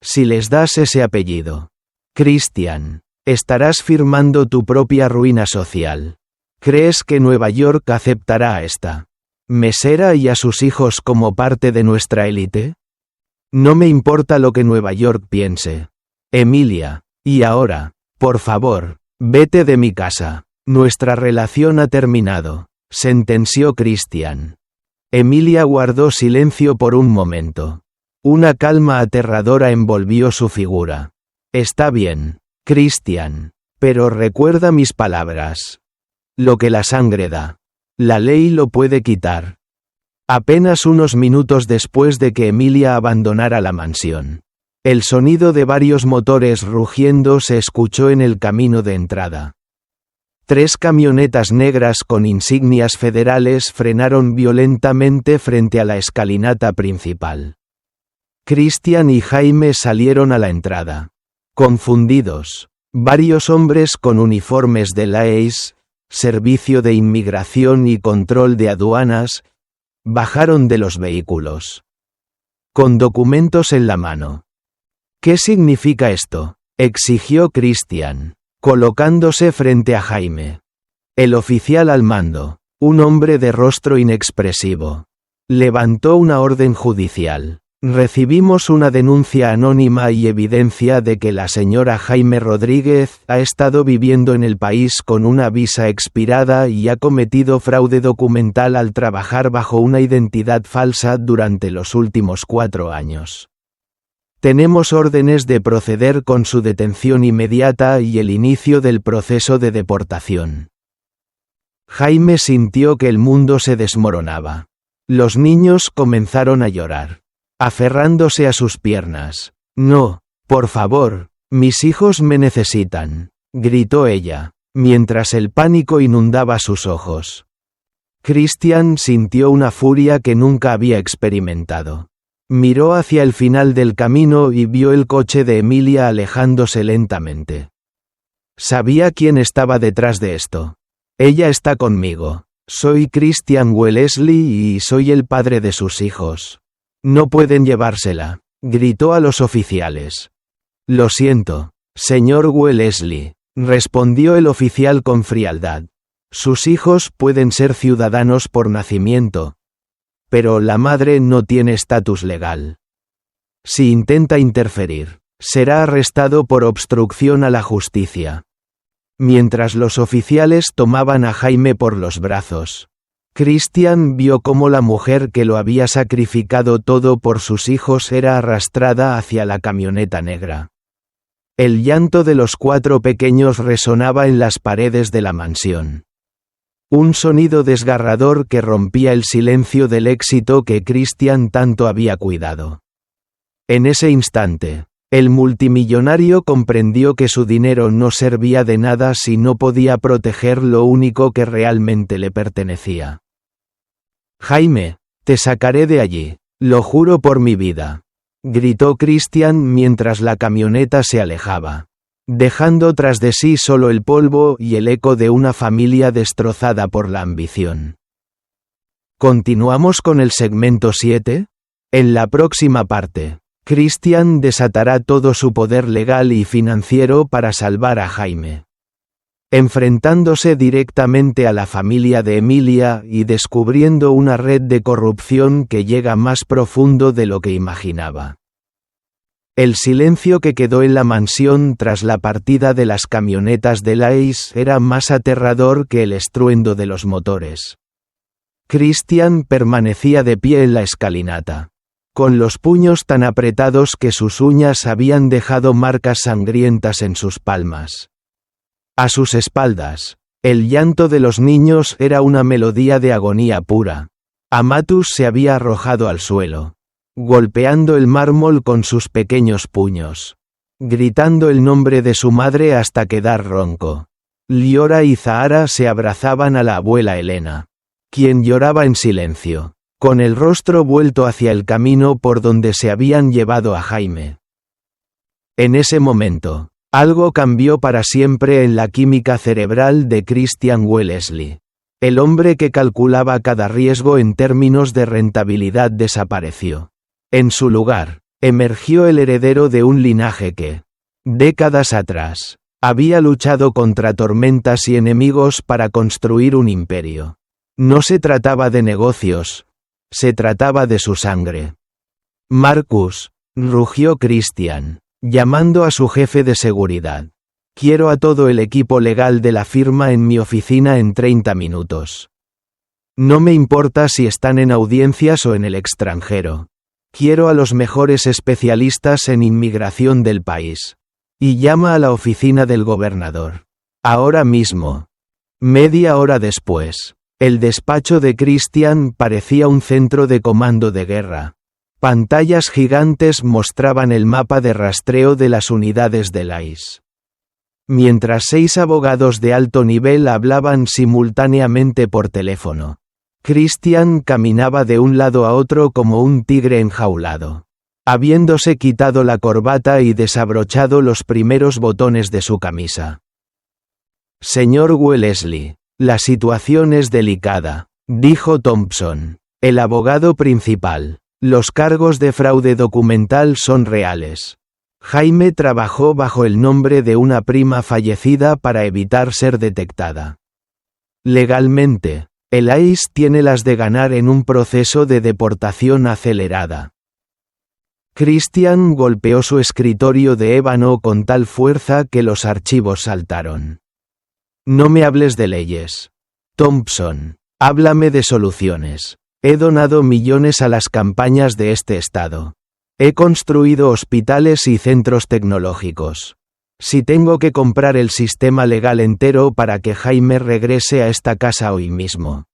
«Si les das ese apellido, Christian, estarás firmando tu propia ruina social. ¿Crees que Nueva York aceptará a esta mesera y a sus hijos como parte de nuestra élite? No me importa lo que Nueva York piense. Emilia, y ahora, por favor, vete de mi casa. Nuestra relación ha terminado», sentenció Christian. Emilia guardó silencio por un momento. Una calma aterradora envolvió su figura. «Está bien, Christian, pero recuerda mis palabras. Lo que la sangre da, la ley lo puede quitar». Apenas unos minutos después de que Emilia abandonara la mansión, el sonido de varios motores rugiendo se escuchó en el camino de entrada. 3 camionetas negras con insignias federales frenaron violentamente frente a la escalinata principal. Christian y Jaime salieron a la entrada. Confundidos, varios hombres con uniformes de la ICE, Servicio de Inmigración y Control de Aduanas, bajaron de los vehículos, con documentos en la mano. «¿Qué significa esto?», exigió Christian, colocándose frente a Jaime. El oficial al mando, un hombre de rostro inexpresivo, levantó una orden judicial. «Recibimos una denuncia anónima y evidencia de que la señora Jaime Rodríguez ha estado viviendo en el país con una visa expirada y ha cometido fraude documental al trabajar bajo una identidad falsa durante los últimos 4 años. Tenemos órdenes de proceder con su detención inmediata y el inicio del proceso de deportación». Jaime sintió que el mundo se desmoronaba. Los niños comenzaron a llorar, aferrándose a sus piernas. «No, por favor, mis hijos me necesitan», gritó ella, mientras el pánico inundaba sus ojos. Christian sintió una furia que nunca había experimentado. Miró hacia el final del camino y vio el coche de Emilia alejándose lentamente. Sabía quién estaba detrás de esto. «Ella está conmigo. Soy Christian Wellesley y soy el padre de sus hijos. No pueden llevársela», gritó a los oficiales. «Lo siento, señor Wellesley», respondió el oficial con frialdad. «Sus hijos pueden ser ciudadanos por nacimiento, pero la madre no tiene estatus legal. Si intenta interferir, será arrestado por obstrucción a la justicia». Mientras los oficiales tomaban a Jaime por los brazos, Christian vio cómo la mujer que lo había sacrificado todo por sus hijos era arrastrada hacia la camioneta negra. El llanto de los 4 pequeños resonaba en las paredes de la mansión. Un sonido desgarrador que rompía el silencio del éxito que Christian tanto había cuidado. En ese instante, el multimillonario comprendió que su dinero no servía de nada si no podía proteger lo único que realmente le pertenecía. «Jaime, te sacaré de allí, lo juro por mi vida», gritó Christian mientras la camioneta se alejaba, dejando tras de sí solo el polvo y el eco de una familia destrozada por la ambición. ¿Continuamos con el segmento 7? En la próxima parte, Christian desatará todo su poder legal y financiero para salvar a Jaime, enfrentándose directamente a la familia de Emilia y descubriendo una red de corrupción que llega más profundo de lo que imaginaba. El silencio que quedó en la mansión tras la partida de las camionetas de Lace era más aterrador que el estruendo de los motores. Christian permanecía de pie en la escalinata, con los puños tan apretados que sus uñas habían dejado marcas sangrientas en sus palmas. A sus espaldas, el llanto de los niños era una melodía de agonía pura. Amatus se había arrojado al suelo, golpeando el mármol con sus pequeños puños, gritando el nombre de su madre hasta quedar ronco. Liora y Zahara se abrazaban a la abuela Elena, quien lloraba en silencio, con el rostro vuelto hacia el camino por donde se habían llevado a Jaime. En ese momento, algo cambió para siempre en la química cerebral de Christian Wellesley. El hombre que calculaba cada riesgo en términos de rentabilidad desapareció. En su lugar, emergió el heredero de un linaje que, décadas atrás, había luchado contra tormentas y enemigos para construir un imperio. No se trataba de negocios, se trataba de su sangre. Marcus, rugió Christian, llamando a su jefe de seguridad. Quiero a todo el equipo legal de la firma en mi oficina en 30 minutos. No me importa si están en audiencias o en el extranjero. Quiero a los mejores especialistas en inmigración del país. Y llama a la oficina del gobernador. Ahora mismo. Media hora después, el despacho de Christian parecía un centro de comando de guerra. Pantallas gigantes mostraban el mapa de rastreo de las unidades del ICE. Mientras 6 abogados de alto nivel hablaban simultáneamente por teléfono, Christian caminaba de un lado a otro como un tigre enjaulado, habiéndose quitado la corbata y desabrochado los primeros botones de su camisa. Señor Wellesley, la situación es delicada, dijo Thompson, el abogado principal. Los cargos de fraude documental son reales. Jaime trabajó bajo el nombre de una prima fallecida para evitar ser detectada. Legalmente, el ICE tiene las de ganar en un proceso de deportación acelerada. Christian golpeó su escritorio de ébano con tal fuerza que los archivos saltaron. No me hables de leyes. Thompson, háblame de soluciones. He donado millones a las campañas de este estado. He construido hospitales y centros tecnológicos. Si tengo que comprar el sistema legal entero para que Jaime regrese a esta casa hoy mismo,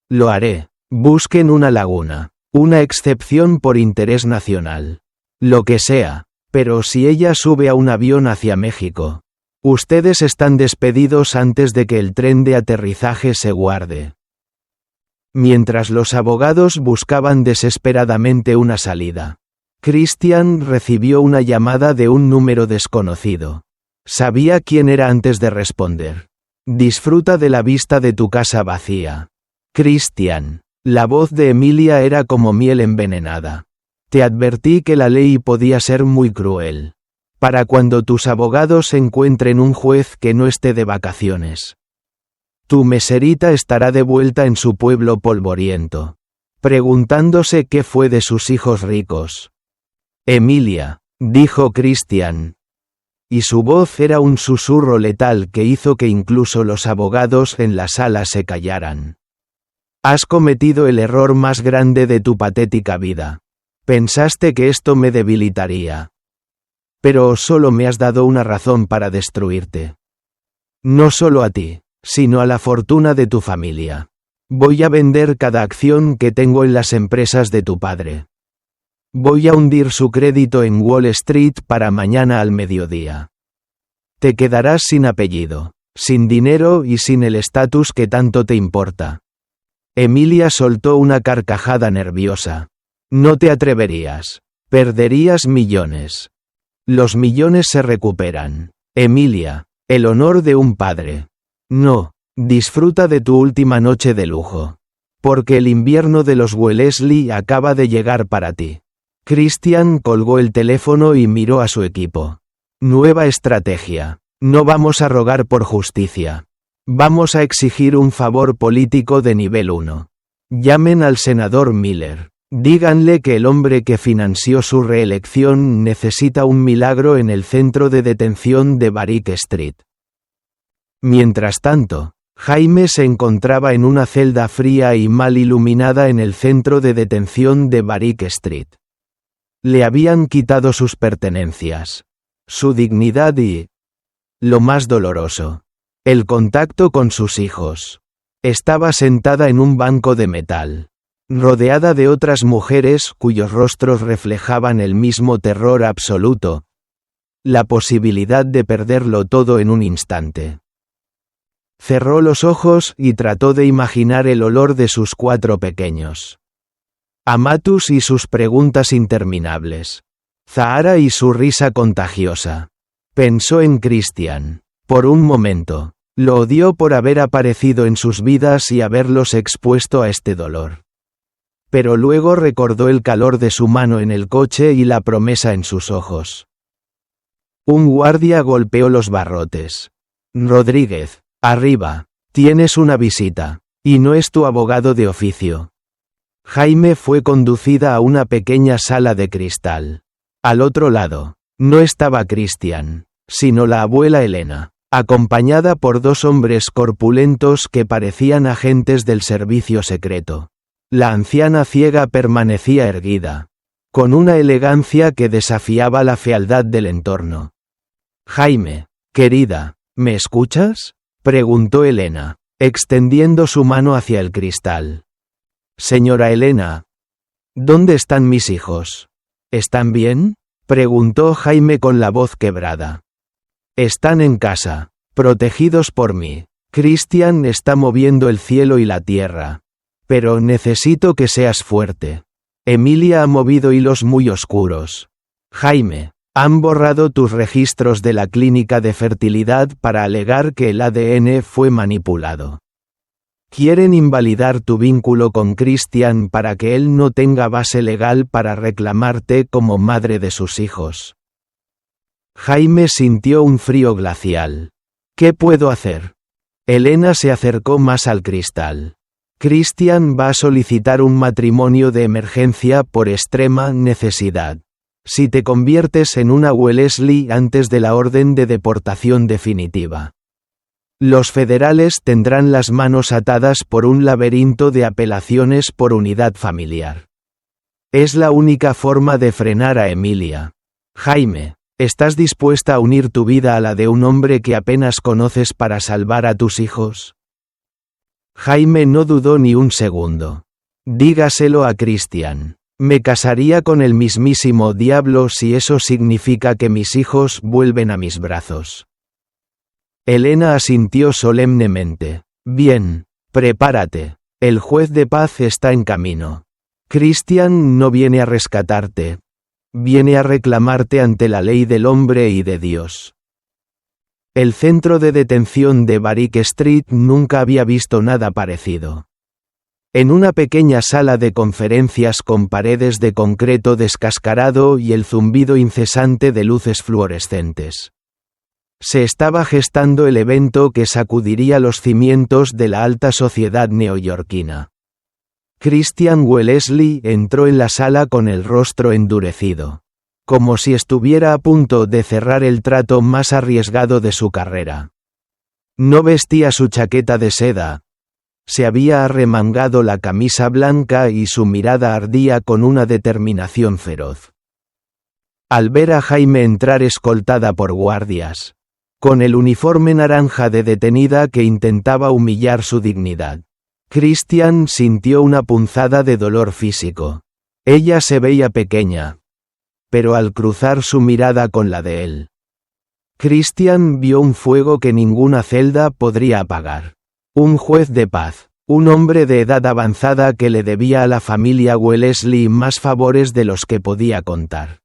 lo haré. Busquen una laguna, una excepción por interés nacional. Lo que sea, pero si ella sube a un avión hacia México, ustedes están despedidos antes de que el tren de aterrizaje se guarde. Mientras los abogados buscaban desesperadamente una salida, Christian recibió una llamada de un número desconocido. Sabía quién era antes de responder. Disfruta de la vista de tu casa vacía. Christian. La voz de Emilia era como miel envenenada. Te advertí que la ley podía ser muy cruel. Para cuando tus abogados encuentren un juez que no esté de vacaciones, tu meserita estará de vuelta en su pueblo polvoriento, preguntándose qué fue de sus hijos ricos. Emilia, dijo Christian. Y su voz era un susurro letal que hizo que incluso los abogados en la sala se callaran. Has cometido el error más grande de tu patética vida. Pensaste que esto me debilitaría. Pero solo me has dado una razón para destruirte. No solo a ti, sino a la fortuna de tu familia. Voy a vender cada acción que tengo en las empresas de tu padre. Voy a hundir su crédito en Wall Street para mañana al mediodía. Te quedarás sin apellido, sin dinero y sin el estatus que tanto te importa. Emilia soltó una carcajada nerviosa. No te atreverías. Perderías millones. Los millones se recuperan. Emilia, el honor de un padre. No, disfruta de tu última noche de lujo. Porque el invierno de los Wellesley acaba de llegar para ti. Christian colgó el teléfono y miró a su equipo. Nueva estrategia. No vamos a rogar por justicia. Vamos a exigir un favor político de nivel 1. Llamen al senador Miller. Díganle que el hombre que financió su reelección necesita un milagro en el centro de detención de Barrick Street. Mientras tanto, Jaime se encontraba en una celda fría y mal iluminada en el centro de detención de Barrick Street. Le habían quitado sus pertenencias, su dignidad y, lo más doloroso, el contacto con sus hijos. Estaba sentada en un banco de metal, rodeada de otras mujeres cuyos rostros reflejaban el mismo terror absoluto, la posibilidad de perderlo todo en un instante. Cerró los ojos y trató de imaginar el olor de sus 4 pequeños. Amatus y sus preguntas interminables. Zahara y su risa contagiosa. Pensó en Christian. Por un momento, lo odió por haber aparecido en sus vidas y haberlos expuesto a este dolor. Pero luego recordó el calor de su mano en el coche y la promesa en sus ojos. Un guardia golpeó los barrotes. Rodríguez, arriba, tienes una visita, y no es tu abogado de oficio. Jaime fue conducida a una pequeña sala de cristal. Al otro lado, no estaba Christian, sino la abuela Elena, acompañada por 2 hombres corpulentos que parecían agentes del servicio secreto. La anciana ciega permanecía erguida, con una elegancia que desafiaba la fealdad del entorno. Jaime, querida, ¿me escuchas?, preguntó Elena, extendiendo su mano hacia el cristal. Señora Elena, ¿dónde están mis hijos? ¿Están bien?, preguntó Jaime con la voz quebrada. Están en casa, protegidos por mí. Christian está moviendo el cielo y la tierra. Pero necesito que seas fuerte. Emilia ha movido hilos muy oscuros. Jaime, han borrado tus registros de la clínica de fertilidad para alegar que el ADN fue manipulado. Quieren invalidar tu vínculo con Christian para que él no tenga base legal para reclamarte como madre de sus hijos. Jaime sintió un frío glacial. ¿Qué puedo hacer? Elena se acercó más al cristal. Christian va a solicitar un matrimonio de emergencia por extrema necesidad. Si te conviertes en una Wellesley antes de la orden de deportación definitiva. Los federales tendrán las manos atadas por un laberinto de apelaciones por unidad familiar. Es la única forma de frenar a Emilia. Jaime, ¿estás dispuesta a unir tu vida a la de un hombre que apenas conoces para salvar a tus hijos? Jaime no dudó ni un segundo. Dígaselo a Christian. Me casaría con el mismísimo diablo si eso significa que mis hijos vuelven a mis brazos. Elena asintió solemnemente. Bien, prepárate. El juez de paz está en camino. Christian no viene a rescatarte. Viene a reclamarte ante la ley del hombre y de Dios. El centro de detención de Barrick Street nunca había visto nada parecido. En una pequeña sala de conferencias con paredes de concreto descascarado y el zumbido incesante de luces fluorescentes. Se estaba gestando el evento que sacudiría los cimientos de la alta sociedad neoyorquina. Christian Wellesley entró en la sala con el rostro endurecido, como si estuviera a punto de cerrar el trato más arriesgado de su carrera. No vestía su chaqueta de seda. Se había arremangado la camisa blanca y su mirada ardía con una determinación feroz. Al ver a Jaime entrar escoltada por guardias, con el uniforme naranja de detenida que intentaba humillar su dignidad, Christian sintió una punzada de dolor físico. Ella se veía pequeña, pero al cruzar su mirada con la de él, Christian vio un fuego que ninguna celda podría apagar. Un juez de paz, un hombre de edad avanzada que le debía a la familia Wellesley más favores de los que podía contar.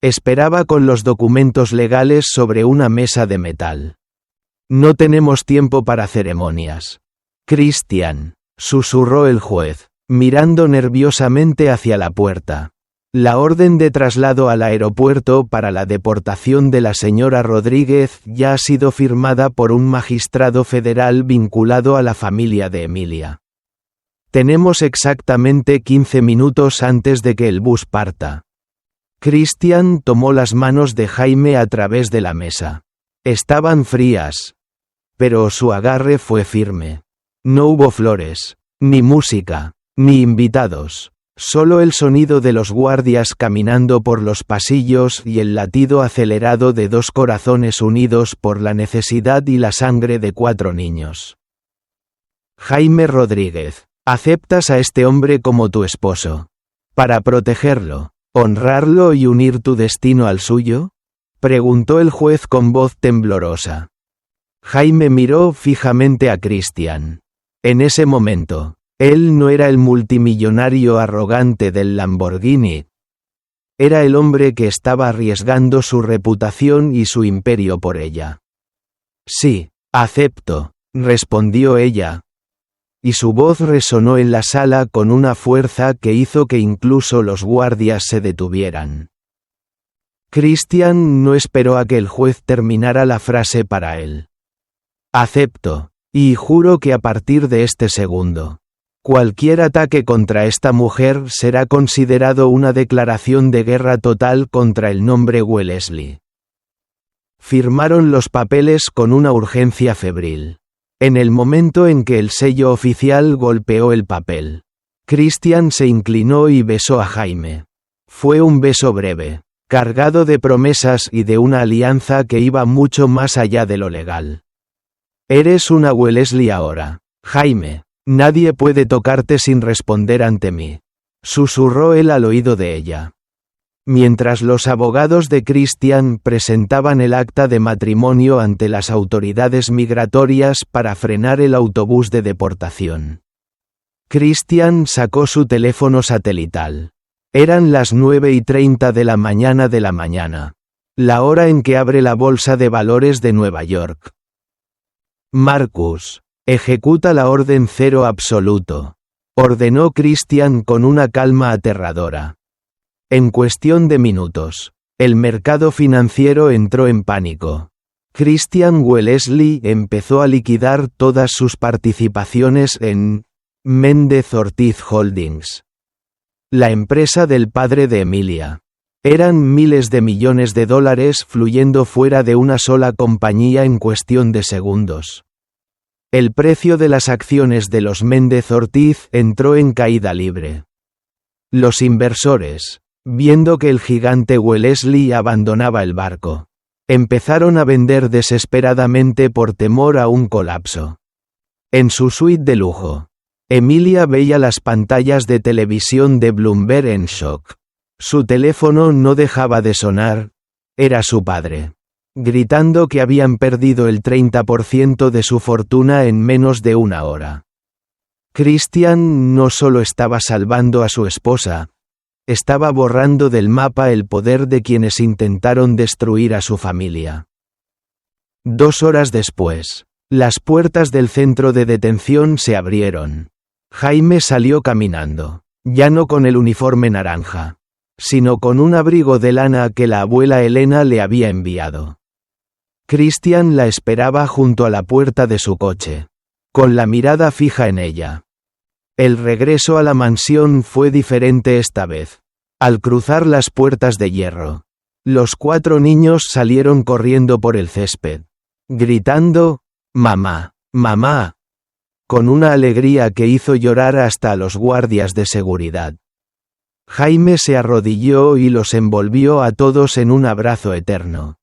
Esperaba con los documentos legales sobre una mesa de metal. No tenemos tiempo para ceremonias. Christian, susurró el juez, mirando nerviosamente hacia la puerta. La orden de traslado al aeropuerto para la deportación de la señora Rodríguez ya ha sido firmada por un magistrado federal vinculado a la familia de Emilia. Tenemos exactamente 15 minutos antes de que el bus parta. Christian tomó las manos de Jaime a través de la mesa. Estaban frías. Pero su agarre fue firme. No hubo flores, ni música, ni invitados. Solo el sonido de los guardias caminando por los pasillos y el latido acelerado de dos corazones unidos por la necesidad y la sangre de 4 niños. Jaime Rodríguez, ¿aceptas a este hombre como tu esposo? ¿Para protegerlo, honrarlo y unir tu destino al suyo? Preguntó el juez con voz temblorosa. Jaime miró fijamente a Christian. En ese momento, él no era el multimillonario arrogante del Lamborghini. Era el hombre que estaba arriesgando su reputación y su imperio por ella. Sí, acepto, respondió ella. Y su voz resonó en la sala con una fuerza que hizo que incluso los guardias se detuvieran. Christian no esperó a que el juez terminara la frase para él. Acepto, y juro que a partir de este segundo, cualquier ataque contra esta mujer será considerado una declaración de guerra total contra el nombre Wellesley. Firmaron los papeles con una urgencia febril. En el momento en que el sello oficial golpeó el papel, Christian se inclinó y besó a Jaime. Fue un beso breve, cargado de promesas y de una alianza que iba mucho más allá de lo legal. Eres una Wellesley ahora, Jaime. Nadie puede tocarte sin responder ante mí, susurró él al oído de ella. Mientras los abogados de Christian presentaban el acta de matrimonio ante las autoridades migratorias para frenar el autobús de deportación. Christian sacó su teléfono satelital. Eran las 9:30 de la mañana, la hora en que abre la bolsa de valores de Nueva York. Marcus, ejecuta la orden 0 absoluto, ordenó Christian con una calma aterradora. En cuestión de minutos, el mercado financiero entró en pánico. Christian Wellesley empezó a liquidar todas sus participaciones en Méndez Ortiz Holdings, la empresa del padre de Emilia. Eran miles de millones de dólares fluyendo fuera de una sola compañía en cuestión de segundos. El precio de las acciones de los Méndez Ortiz entró en caída libre. Los inversores, viendo que el gigante Wellesley abandonaba el barco, empezaron a vender desesperadamente por temor a un colapso. En su suite de lujo, Emilia veía las pantallas de televisión de Bloomberg en shock. Su teléfono no dejaba de sonar. Era su padre, gritando que habían perdido el 30% de su fortuna en menos de una hora. Christian no solo estaba salvando a su esposa, estaba borrando del mapa el poder de quienes intentaron destruir a su familia. 2 horas después, las puertas del centro de detención se abrieron. Jaime salió caminando, ya no con el uniforme naranja, sino con un abrigo de lana que la abuela Elena le había enviado. Christian la esperaba junto a la puerta de su coche, con la mirada fija en ella. El regreso a la mansión fue diferente esta vez. Al cruzar las puertas de hierro, los 4 niños salieron corriendo por el césped, gritando, «¡Mamá! ¡Mamá!», con una alegría que hizo llorar hasta a los guardias de seguridad. Jaime se arrodilló y los envolvió a todos en un abrazo eterno.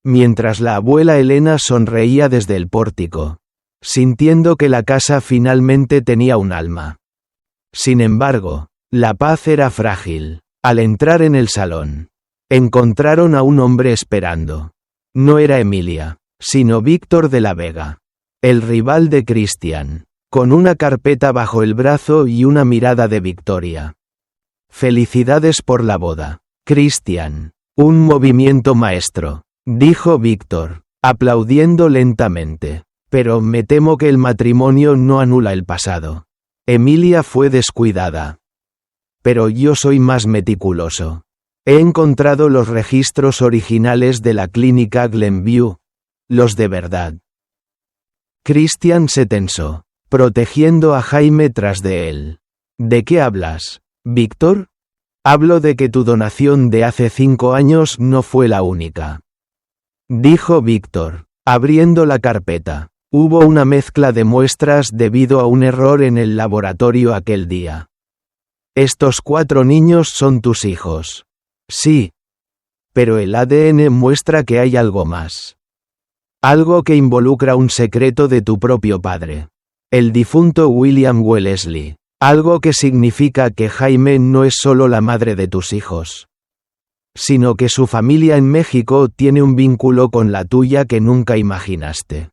Mientras la abuela Elena sonreía desde el pórtico, sintiendo que la casa finalmente tenía un alma. Sin embargo, la paz era frágil. Al entrar en el salón, encontraron a un hombre esperando. No era Emilia, sino Víctor de la Vega, el rival de Christian, con una carpeta bajo el brazo y una mirada de victoria. «Felicidades por la boda, Christian. Un movimiento maestro», dijo Víctor, aplaudiendo lentamente. «Pero me temo que el matrimonio no anula el pasado. Emilia fue descuidada. Pero yo soy más meticuloso. He encontrado los registros originales de la clínica Glenview, los de verdad». Christian se tensó. protegiendo a Jaime tras de él. ¿De qué hablas, Víctor? Hablo de que tu donación de hace 5 años no fue la única. Dijo Víctor, abriendo la carpeta. Hubo una mezcla de muestras debido a un error en el laboratorio aquel día. Estos 4 niños son tus hijos. Sí. Pero el ADN muestra que hay algo más. Algo que involucra un secreto de tu propio padre. El difunto William Wellesley. Algo que significa que Jaime no es solo la madre de tus hijos, sino que su familia en México tiene un vínculo con la tuya que nunca imaginaste.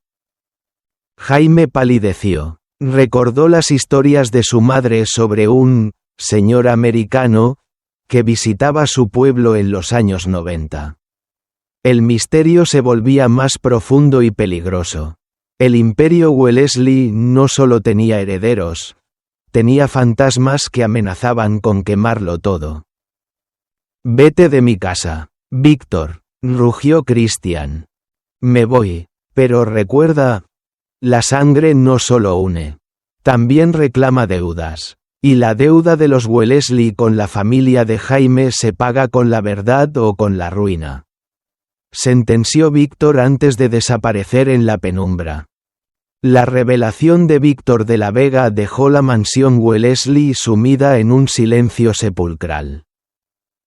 Jaime palideció. Recordó las historias de su madre sobre un señor americano que visitaba su pueblo en los años 90. El misterio se volvía más profundo y peligroso. El imperio Wellesley no solo tenía herederos, tenía fantasmas que amenazaban con quemarlo todo. Vete de mi casa, Víctor, rugió Christian. Me voy, pero recuerda, la sangre no solo une, también reclama deudas, y la deuda de los Wellesley con la familia de Jaime se paga con la verdad o con la ruina. Sentenció Víctor antes de desaparecer en la penumbra. La revelación de Víctor de la Vega dejó la mansión Wellesley sumida en un silencio sepulcral.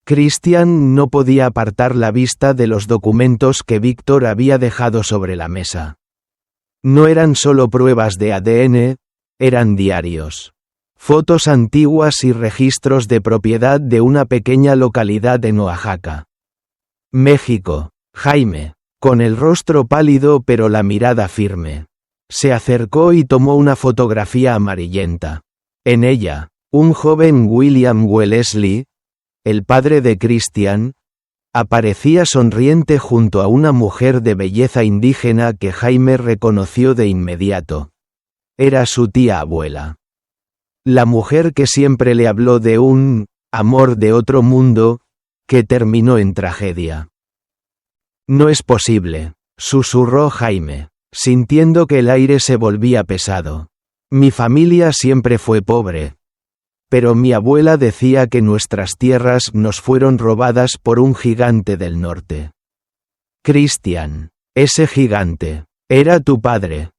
Christian no podía apartar la vista de los documentos que Víctor había dejado sobre la mesa. No eran solo pruebas de ADN, eran diarios, fotos antiguas y registros de propiedad de una pequeña localidad en Oaxaca, México. Jaime, con el rostro pálido pero la mirada firme, se acercó y tomó una fotografía amarillenta. En ella, un joven William Wellesley, el padre de Christian, aparecía sonriente junto a una mujer de belleza indígena que Jaime reconoció de inmediato. Era su tía abuela. La mujer que siempre le habló de un amor de otro mundo, que terminó en tragedia. No es posible, susurró Jaime, sintiendo que el aire se volvía pesado. Mi familia siempre fue pobre. Pero mi abuela decía que nuestras tierras nos fueron robadas por un gigante del norte. Christian, ese gigante, era tu padre.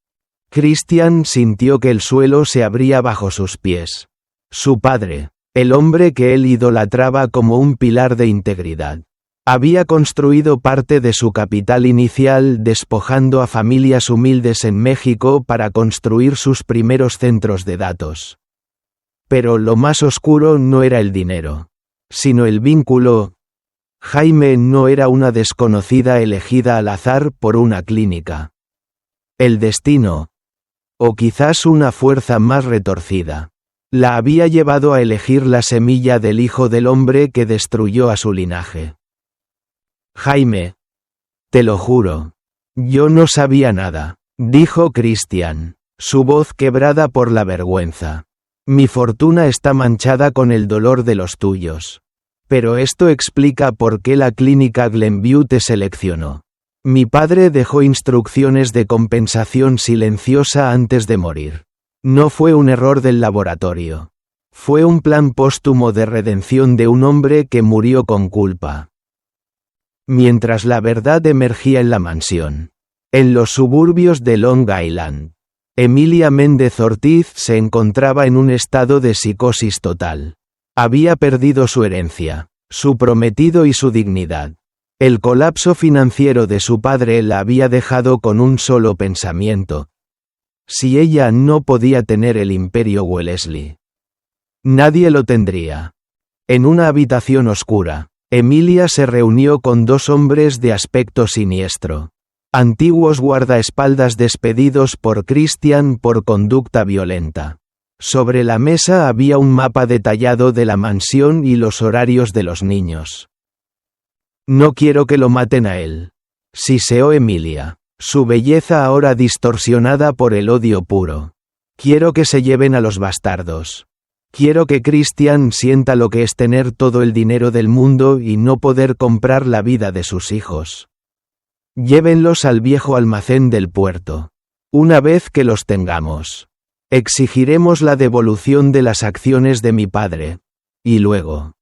Christian sintió que el suelo se abría bajo sus pies. Su padre, el hombre que él idolatraba como un pilar de integridad. Había construido parte de su capital inicial despojando a familias humildes en México para construir sus primeros centros de datos. Pero lo más oscuro no era el dinero, sino el vínculo. Jaime no era una desconocida elegida al azar por una clínica. El destino, o quizás una fuerza más retorcida, la había llevado a elegir la semilla del hijo del hombre que destruyó a su linaje. Jaime, te lo juro, yo no sabía nada, dijo Christian, su voz quebrada por la vergüenza. Mi fortuna está manchada con el dolor de los tuyos. Pero esto explica por qué la clínica Glenview te seleccionó. Mi padre dejó instrucciones de compensación silenciosa antes de morir. No fue un error del laboratorio. Fue un plan póstumo de redención de un hombre que murió con culpa. Mientras la verdad emergía en la mansión, en los suburbios de Long Island, Emilia Méndez Ortiz se encontraba en un estado de psicosis total. Había perdido su herencia, su prometido y su dignidad. El colapso financiero de su padre la había dejado con un solo pensamiento. Si ella no podía tener el imperio Wellesley, nadie lo tendría. En una habitación oscura, Emilia se reunió con 2 hombres de aspecto siniestro. Antiguos guardaespaldas despedidos por Christian por conducta violenta. Sobre la mesa había un mapa detallado de la mansión y los horarios de los niños. No quiero que lo maten a él, siseó Emilia, su belleza ahora distorsionada por el odio puro. Quiero que se lleven a los bastardos. Quiero que Christian sienta lo que es tener todo el dinero del mundo y no poder comprar la vida de sus hijos. Llévenlos al viejo almacén del puerto. Una vez que los tengamos. Exigiremos la devolución de las acciones de mi padre. Y luego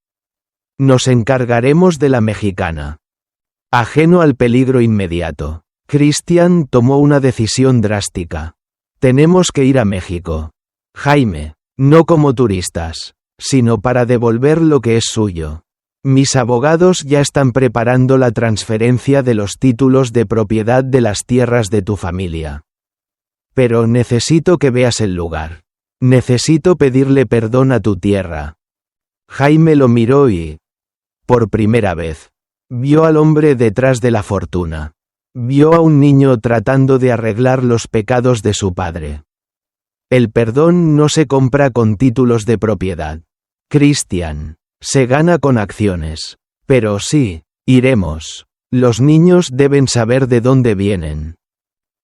nos encargaremos de la mexicana. Ajeno al peligro inmediato, Christian tomó una decisión drástica. Tenemos que ir a México. Jaime, no como turistas, sino para devolver lo que es suyo. Mis abogados ya están preparando la transferencia de los títulos de propiedad de las tierras de tu familia. Pero necesito que veas el lugar. Necesito pedirle perdón a tu tierra. Jaime lo miró y, por primera vez, vio al hombre detrás de la fortuna. Vio a un niño tratando de arreglar los pecados de su padre. El perdón no se compra con títulos de propiedad. Christian, se gana con acciones. Pero sí, iremos. Los niños deben saber de dónde vienen.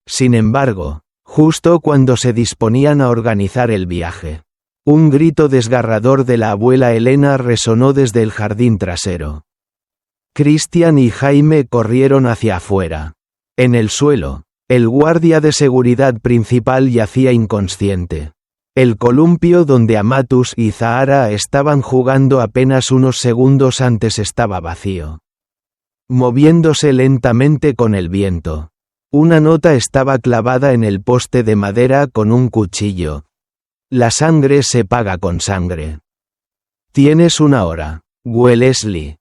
Sin embargo, justo cuando se disponían a organizar el viaje, un grito desgarrador de la abuela Elena resonó desde el jardín trasero. Christian y Jaime corrieron hacia afuera. En el suelo, el guardia de seguridad principal yacía inconsciente. El columpio donde Amatus y Zahara estaban jugando apenas unos segundos antes estaba vacío, moviéndose lentamente con el viento. Una nota estaba clavada en el poste de madera con un cuchillo. La sangre se paga con sangre. Tienes una hora, Wellesley.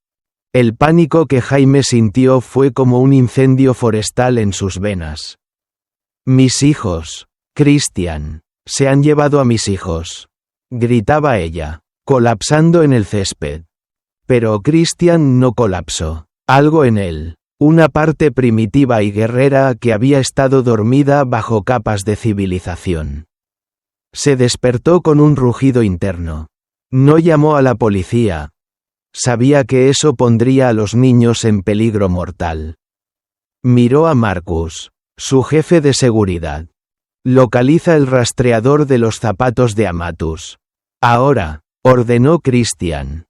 El pánico que Jaime sintió fue como un incendio forestal en sus venas. Mis hijos, Christian, se han llevado a mis hijos, gritaba ella, colapsando en el césped. Pero Christian no colapsó. Algo en él, una parte primitiva y guerrera que había estado dormida bajo capas de civilización, se despertó con un rugido interno. No llamó a la policía. Sabía que eso pondría a los niños en peligro mortal. Miró a Marcus, su jefe de seguridad. Localiza el rastreador de los zapatos de Amatus. Ahora, ordenó Christian.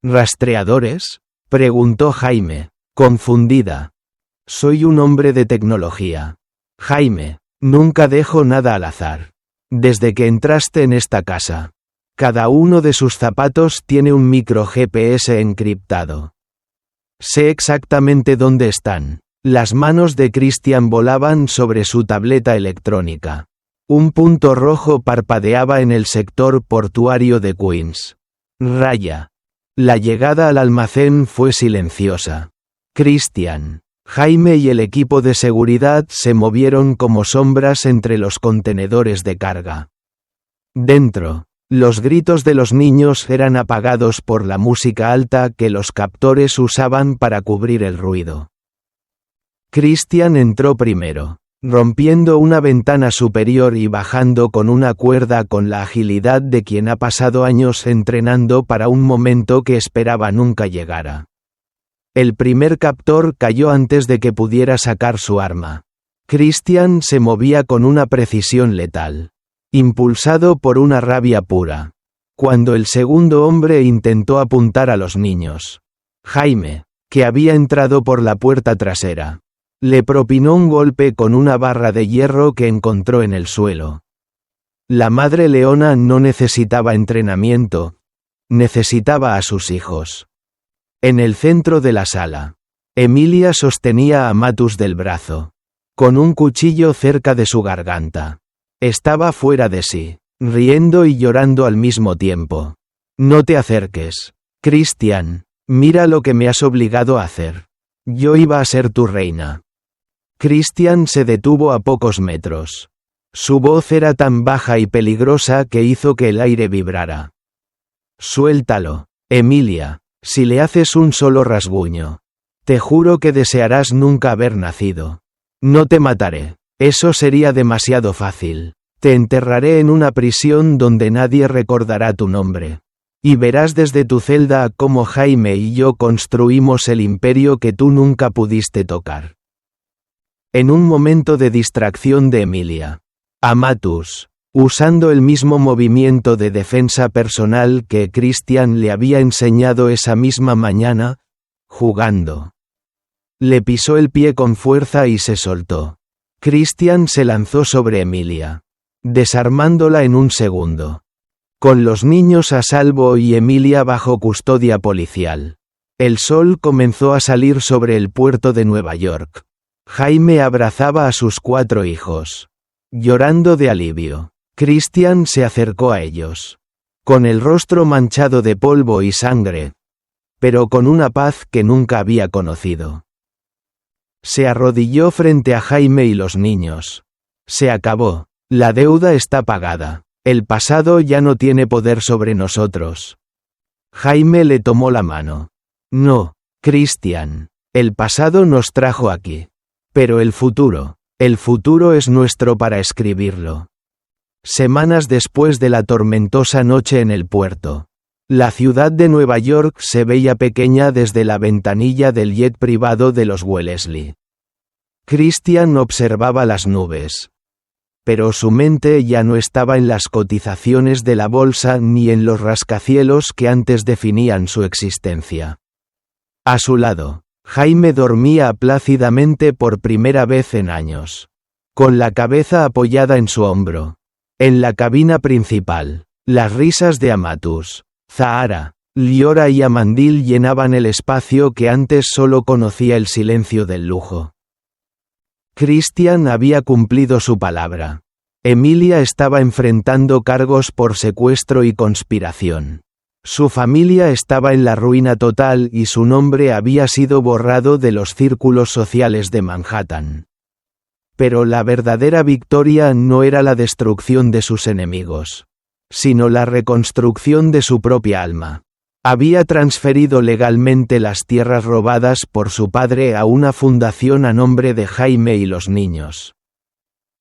¿Rastreadores?, preguntó Jaime, confundida. Soy un hombre de tecnología. Jaime, nunca dejo nada al azar. Desde que entraste en esta casa, cada uno de sus zapatos tiene un micro GPS encriptado. Sé exactamente dónde están. Las manos de Christian volaban sobre su tableta electrónica. Un punto rojo parpadeaba en el sector portuario de Queens. Raya. La llegada al almacén fue silenciosa. Christian, Jaime y el equipo de seguridad se movieron como sombras entre los contenedores de carga. Dentro, los gritos de los niños eran apagados por la música alta que los captores usaban para cubrir el ruido. Christian entró primero, rompiendo una ventana superior y bajando con una cuerda con la agilidad de quien ha pasado años entrenando para un momento que esperaba nunca llegara. El primer captor cayó antes de que pudiera sacar su arma. Christian se movía con una precisión letal, impulsado por una rabia pura. Cuando el segundo hombre intentó apuntar a los niños, Jaime, que había entrado por la puerta trasera, le propinó un golpe con una barra de hierro que encontró en el suelo. La madre leona no necesitaba entrenamiento, necesitaba a sus hijos. En el centro de la sala, Emilia sostenía a Amatus del brazo, con un cuchillo cerca de su garganta. Estaba fuera de sí, riendo y llorando al mismo tiempo. No te acerques, Christian, mira lo que me has obligado a hacer. Yo iba a ser tu reina. Christian se detuvo a pocos metros. Su voz era tan baja y peligrosa que hizo que el aire vibrara. Suéltalo, Emilia. Si le haces un solo rasguño, te juro que desearás nunca haber nacido. No te mataré, eso sería demasiado fácil. Te enterraré en una prisión donde nadie recordará tu nombre. Y verás desde tu celda cómo Jaime y yo construimos el imperio que tú nunca pudiste tocar. En un momento de distracción de Emilia, Amatus, usando el mismo movimiento de defensa personal que Christian le había enseñado esa misma mañana, jugando, le pisó el pie con fuerza y se soltó. Christian se lanzó sobre Emilia. desarmándola en un segundo. Con los niños a salvo y Emilia bajo custodia policial, el sol comenzó a salir sobre el puerto de Nueva York. Jaime abrazaba a sus 4 hijos. Llorando de alivio, Christian se acercó a ellos. Con el rostro manchado de polvo y sangre, pero con una paz que nunca había conocido. Se arrodilló frente a Jaime y los niños. Se acabó. La deuda está pagada. El pasado ya no tiene poder sobre nosotros. Jaime le tomó la mano. No, Christian. El pasado nos trajo aquí. Pero el futuro es nuestro para escribirlo. Semanas después de la tormentosa noche en el puerto, la ciudad de Nueva York se veía pequeña desde la ventanilla del jet privado de los Wellesley. Christian observaba las nubes. Pero su mente ya no estaba en las cotizaciones de la bolsa ni en los rascacielos que antes definían su existencia. A su lado, Jaime dormía plácidamente por primera vez en años. Con la cabeza apoyada en su hombro. En la cabina principal, las risas de Amatus, Zahara, Liora y Amandil llenaban el espacio que antes solo conocía el silencio del lujo. Christian había cumplido su palabra. Emilia estaba enfrentando cargos por secuestro y conspiración. Su familia estaba en la ruina total y su nombre había sido borrado de los círculos sociales de Manhattan. Pero la verdadera victoria no era la destrucción de sus enemigos, sino la reconstrucción de su propia alma. Había transferido legalmente las tierras robadas por su padre a una fundación a nombre de Jaime y los niños.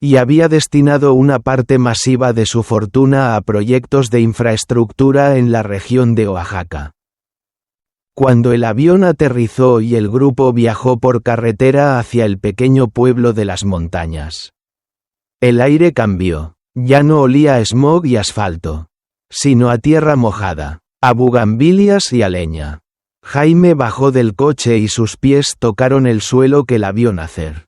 Y había destinado una parte masiva de su fortuna a proyectos de infraestructura en la región de Oaxaca. Cuando el avión aterrizó y el grupo viajó por carretera hacia el pequeño pueblo de las montañas, el aire cambió. Ya no olía a smog y asfalto, sino a tierra mojada, a bugambilias y a leña. Jaime bajó del coche y sus pies tocaron el suelo que la vio nacer.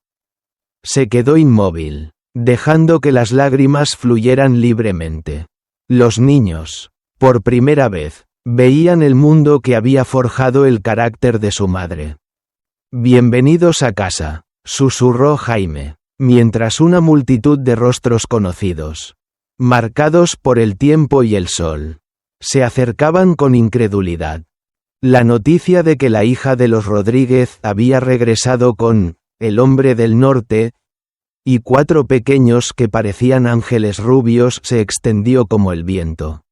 Se quedó inmóvil, dejando que las lágrimas fluyeran libremente. Los niños, por primera vez, veían el mundo que había forjado el carácter de su madre. «Bienvenidos a casa», susurró Jaime, mientras una multitud de rostros conocidos, marcados por el tiempo y el sol, se acercaban con incredulidad. La noticia de que la hija de los Rodríguez había regresado con «el hombre del norte» y 4 pequeños que parecían ángeles rubios se extendió como el viento.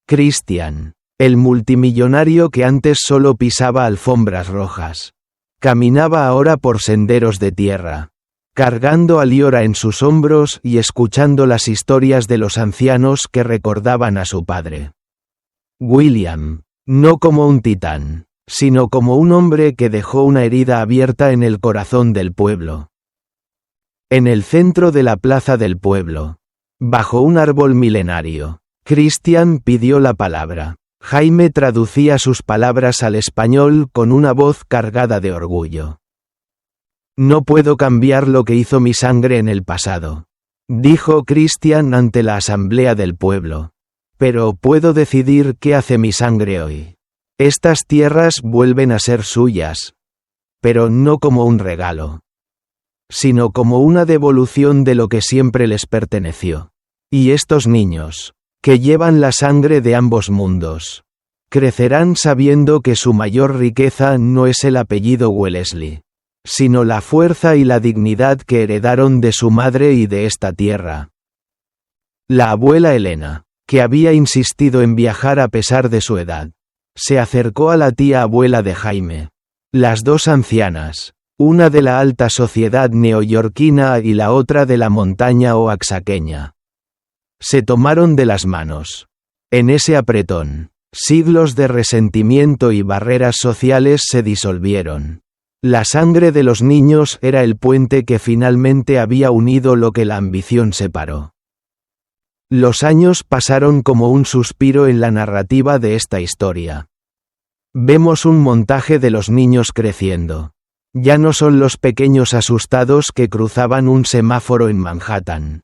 Christian, el multimillonario que antes solo pisaba alfombras rojas, caminaba ahora por senderos de tierra, cargando a Liora en sus hombros y escuchando las historias de los ancianos que recordaban a su padre. William, no como un titán, sino como un hombre que dejó una herida abierta en el corazón del pueblo. En el centro de la plaza del pueblo, bajo un árbol milenario, Christian pidió la palabra. Jaime traducía sus palabras al español con una voz cargada de orgullo. «No puedo cambiar lo que hizo mi sangre en el pasado», dijo Christian ante la asamblea del pueblo. «Pero puedo decidir qué hace mi sangre hoy. Estas tierras vuelven a ser suyas. Pero no como un regalo, sino como una devolución de lo que siempre les perteneció. Y estos niños, que llevan la sangre de ambos mundos, crecerán sabiendo que su mayor riqueza no es el apellido Wellesley, sino la fuerza y la dignidad que heredaron de su madre y de esta tierra». La abuela Elena, que había insistido en viajar a pesar de su edad, se acercó a la tía abuela de Jaime. Las 2 ancianas, una de la alta sociedad neoyorquina y la otra de la montaña oaxaqueña, se tomaron de las manos. En ese apretón, siglos de resentimiento y barreras sociales se disolvieron. La sangre de los niños era el puente que finalmente había unido lo que la ambición separó. Los años pasaron como un suspiro en la narrativa de esta historia. Vemos un montaje de los niños creciendo. Ya no son los pequeños asustados que cruzaban un semáforo en Manhattan.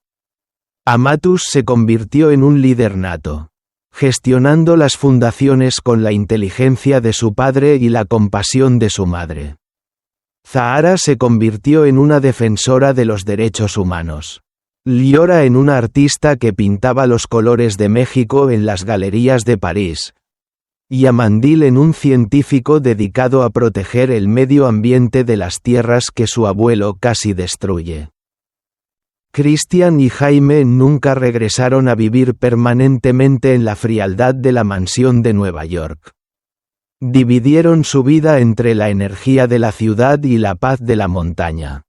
Amatus se convirtió en un líder nato, gestionando las fundaciones con la inteligencia de su padre y la compasión de su madre. Zahara se convirtió en una defensora de los derechos humanos. Liora en una artista que pintaba los colores de México en las galerías de París. Y Amandil en un científico dedicado a proteger el medio ambiente de las tierras que su abuelo casi destruye. Christian y Jaime nunca regresaron a vivir permanentemente en la frialdad de la mansión de Nueva York. Dividieron su vida entre la energía de la ciudad y la paz de la montaña.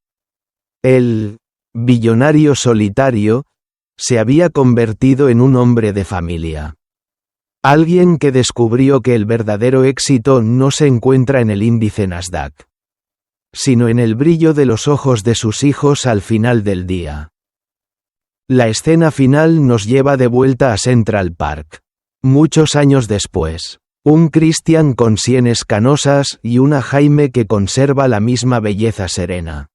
El billonario solitario se había convertido en un hombre de familia. Alguien que descubrió que el verdadero éxito no se encuentra en el índice Nasdaq, sino en el brillo de los ojos de sus hijos al final del día. La escena final nos lleva de vuelta a Central Park. Muchos años después, un Christian con sienes canosas y una Jaime que conserva la misma belleza serena.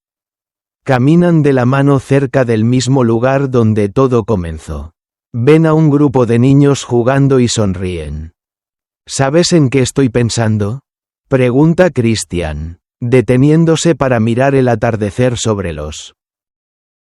Caminan de la mano cerca del mismo lugar donde todo comenzó. Ven a un grupo de niños jugando y sonríen. ¿Sabes en qué estoy pensando?, pregunta Christian, deteniéndose para mirar el atardecer sobre los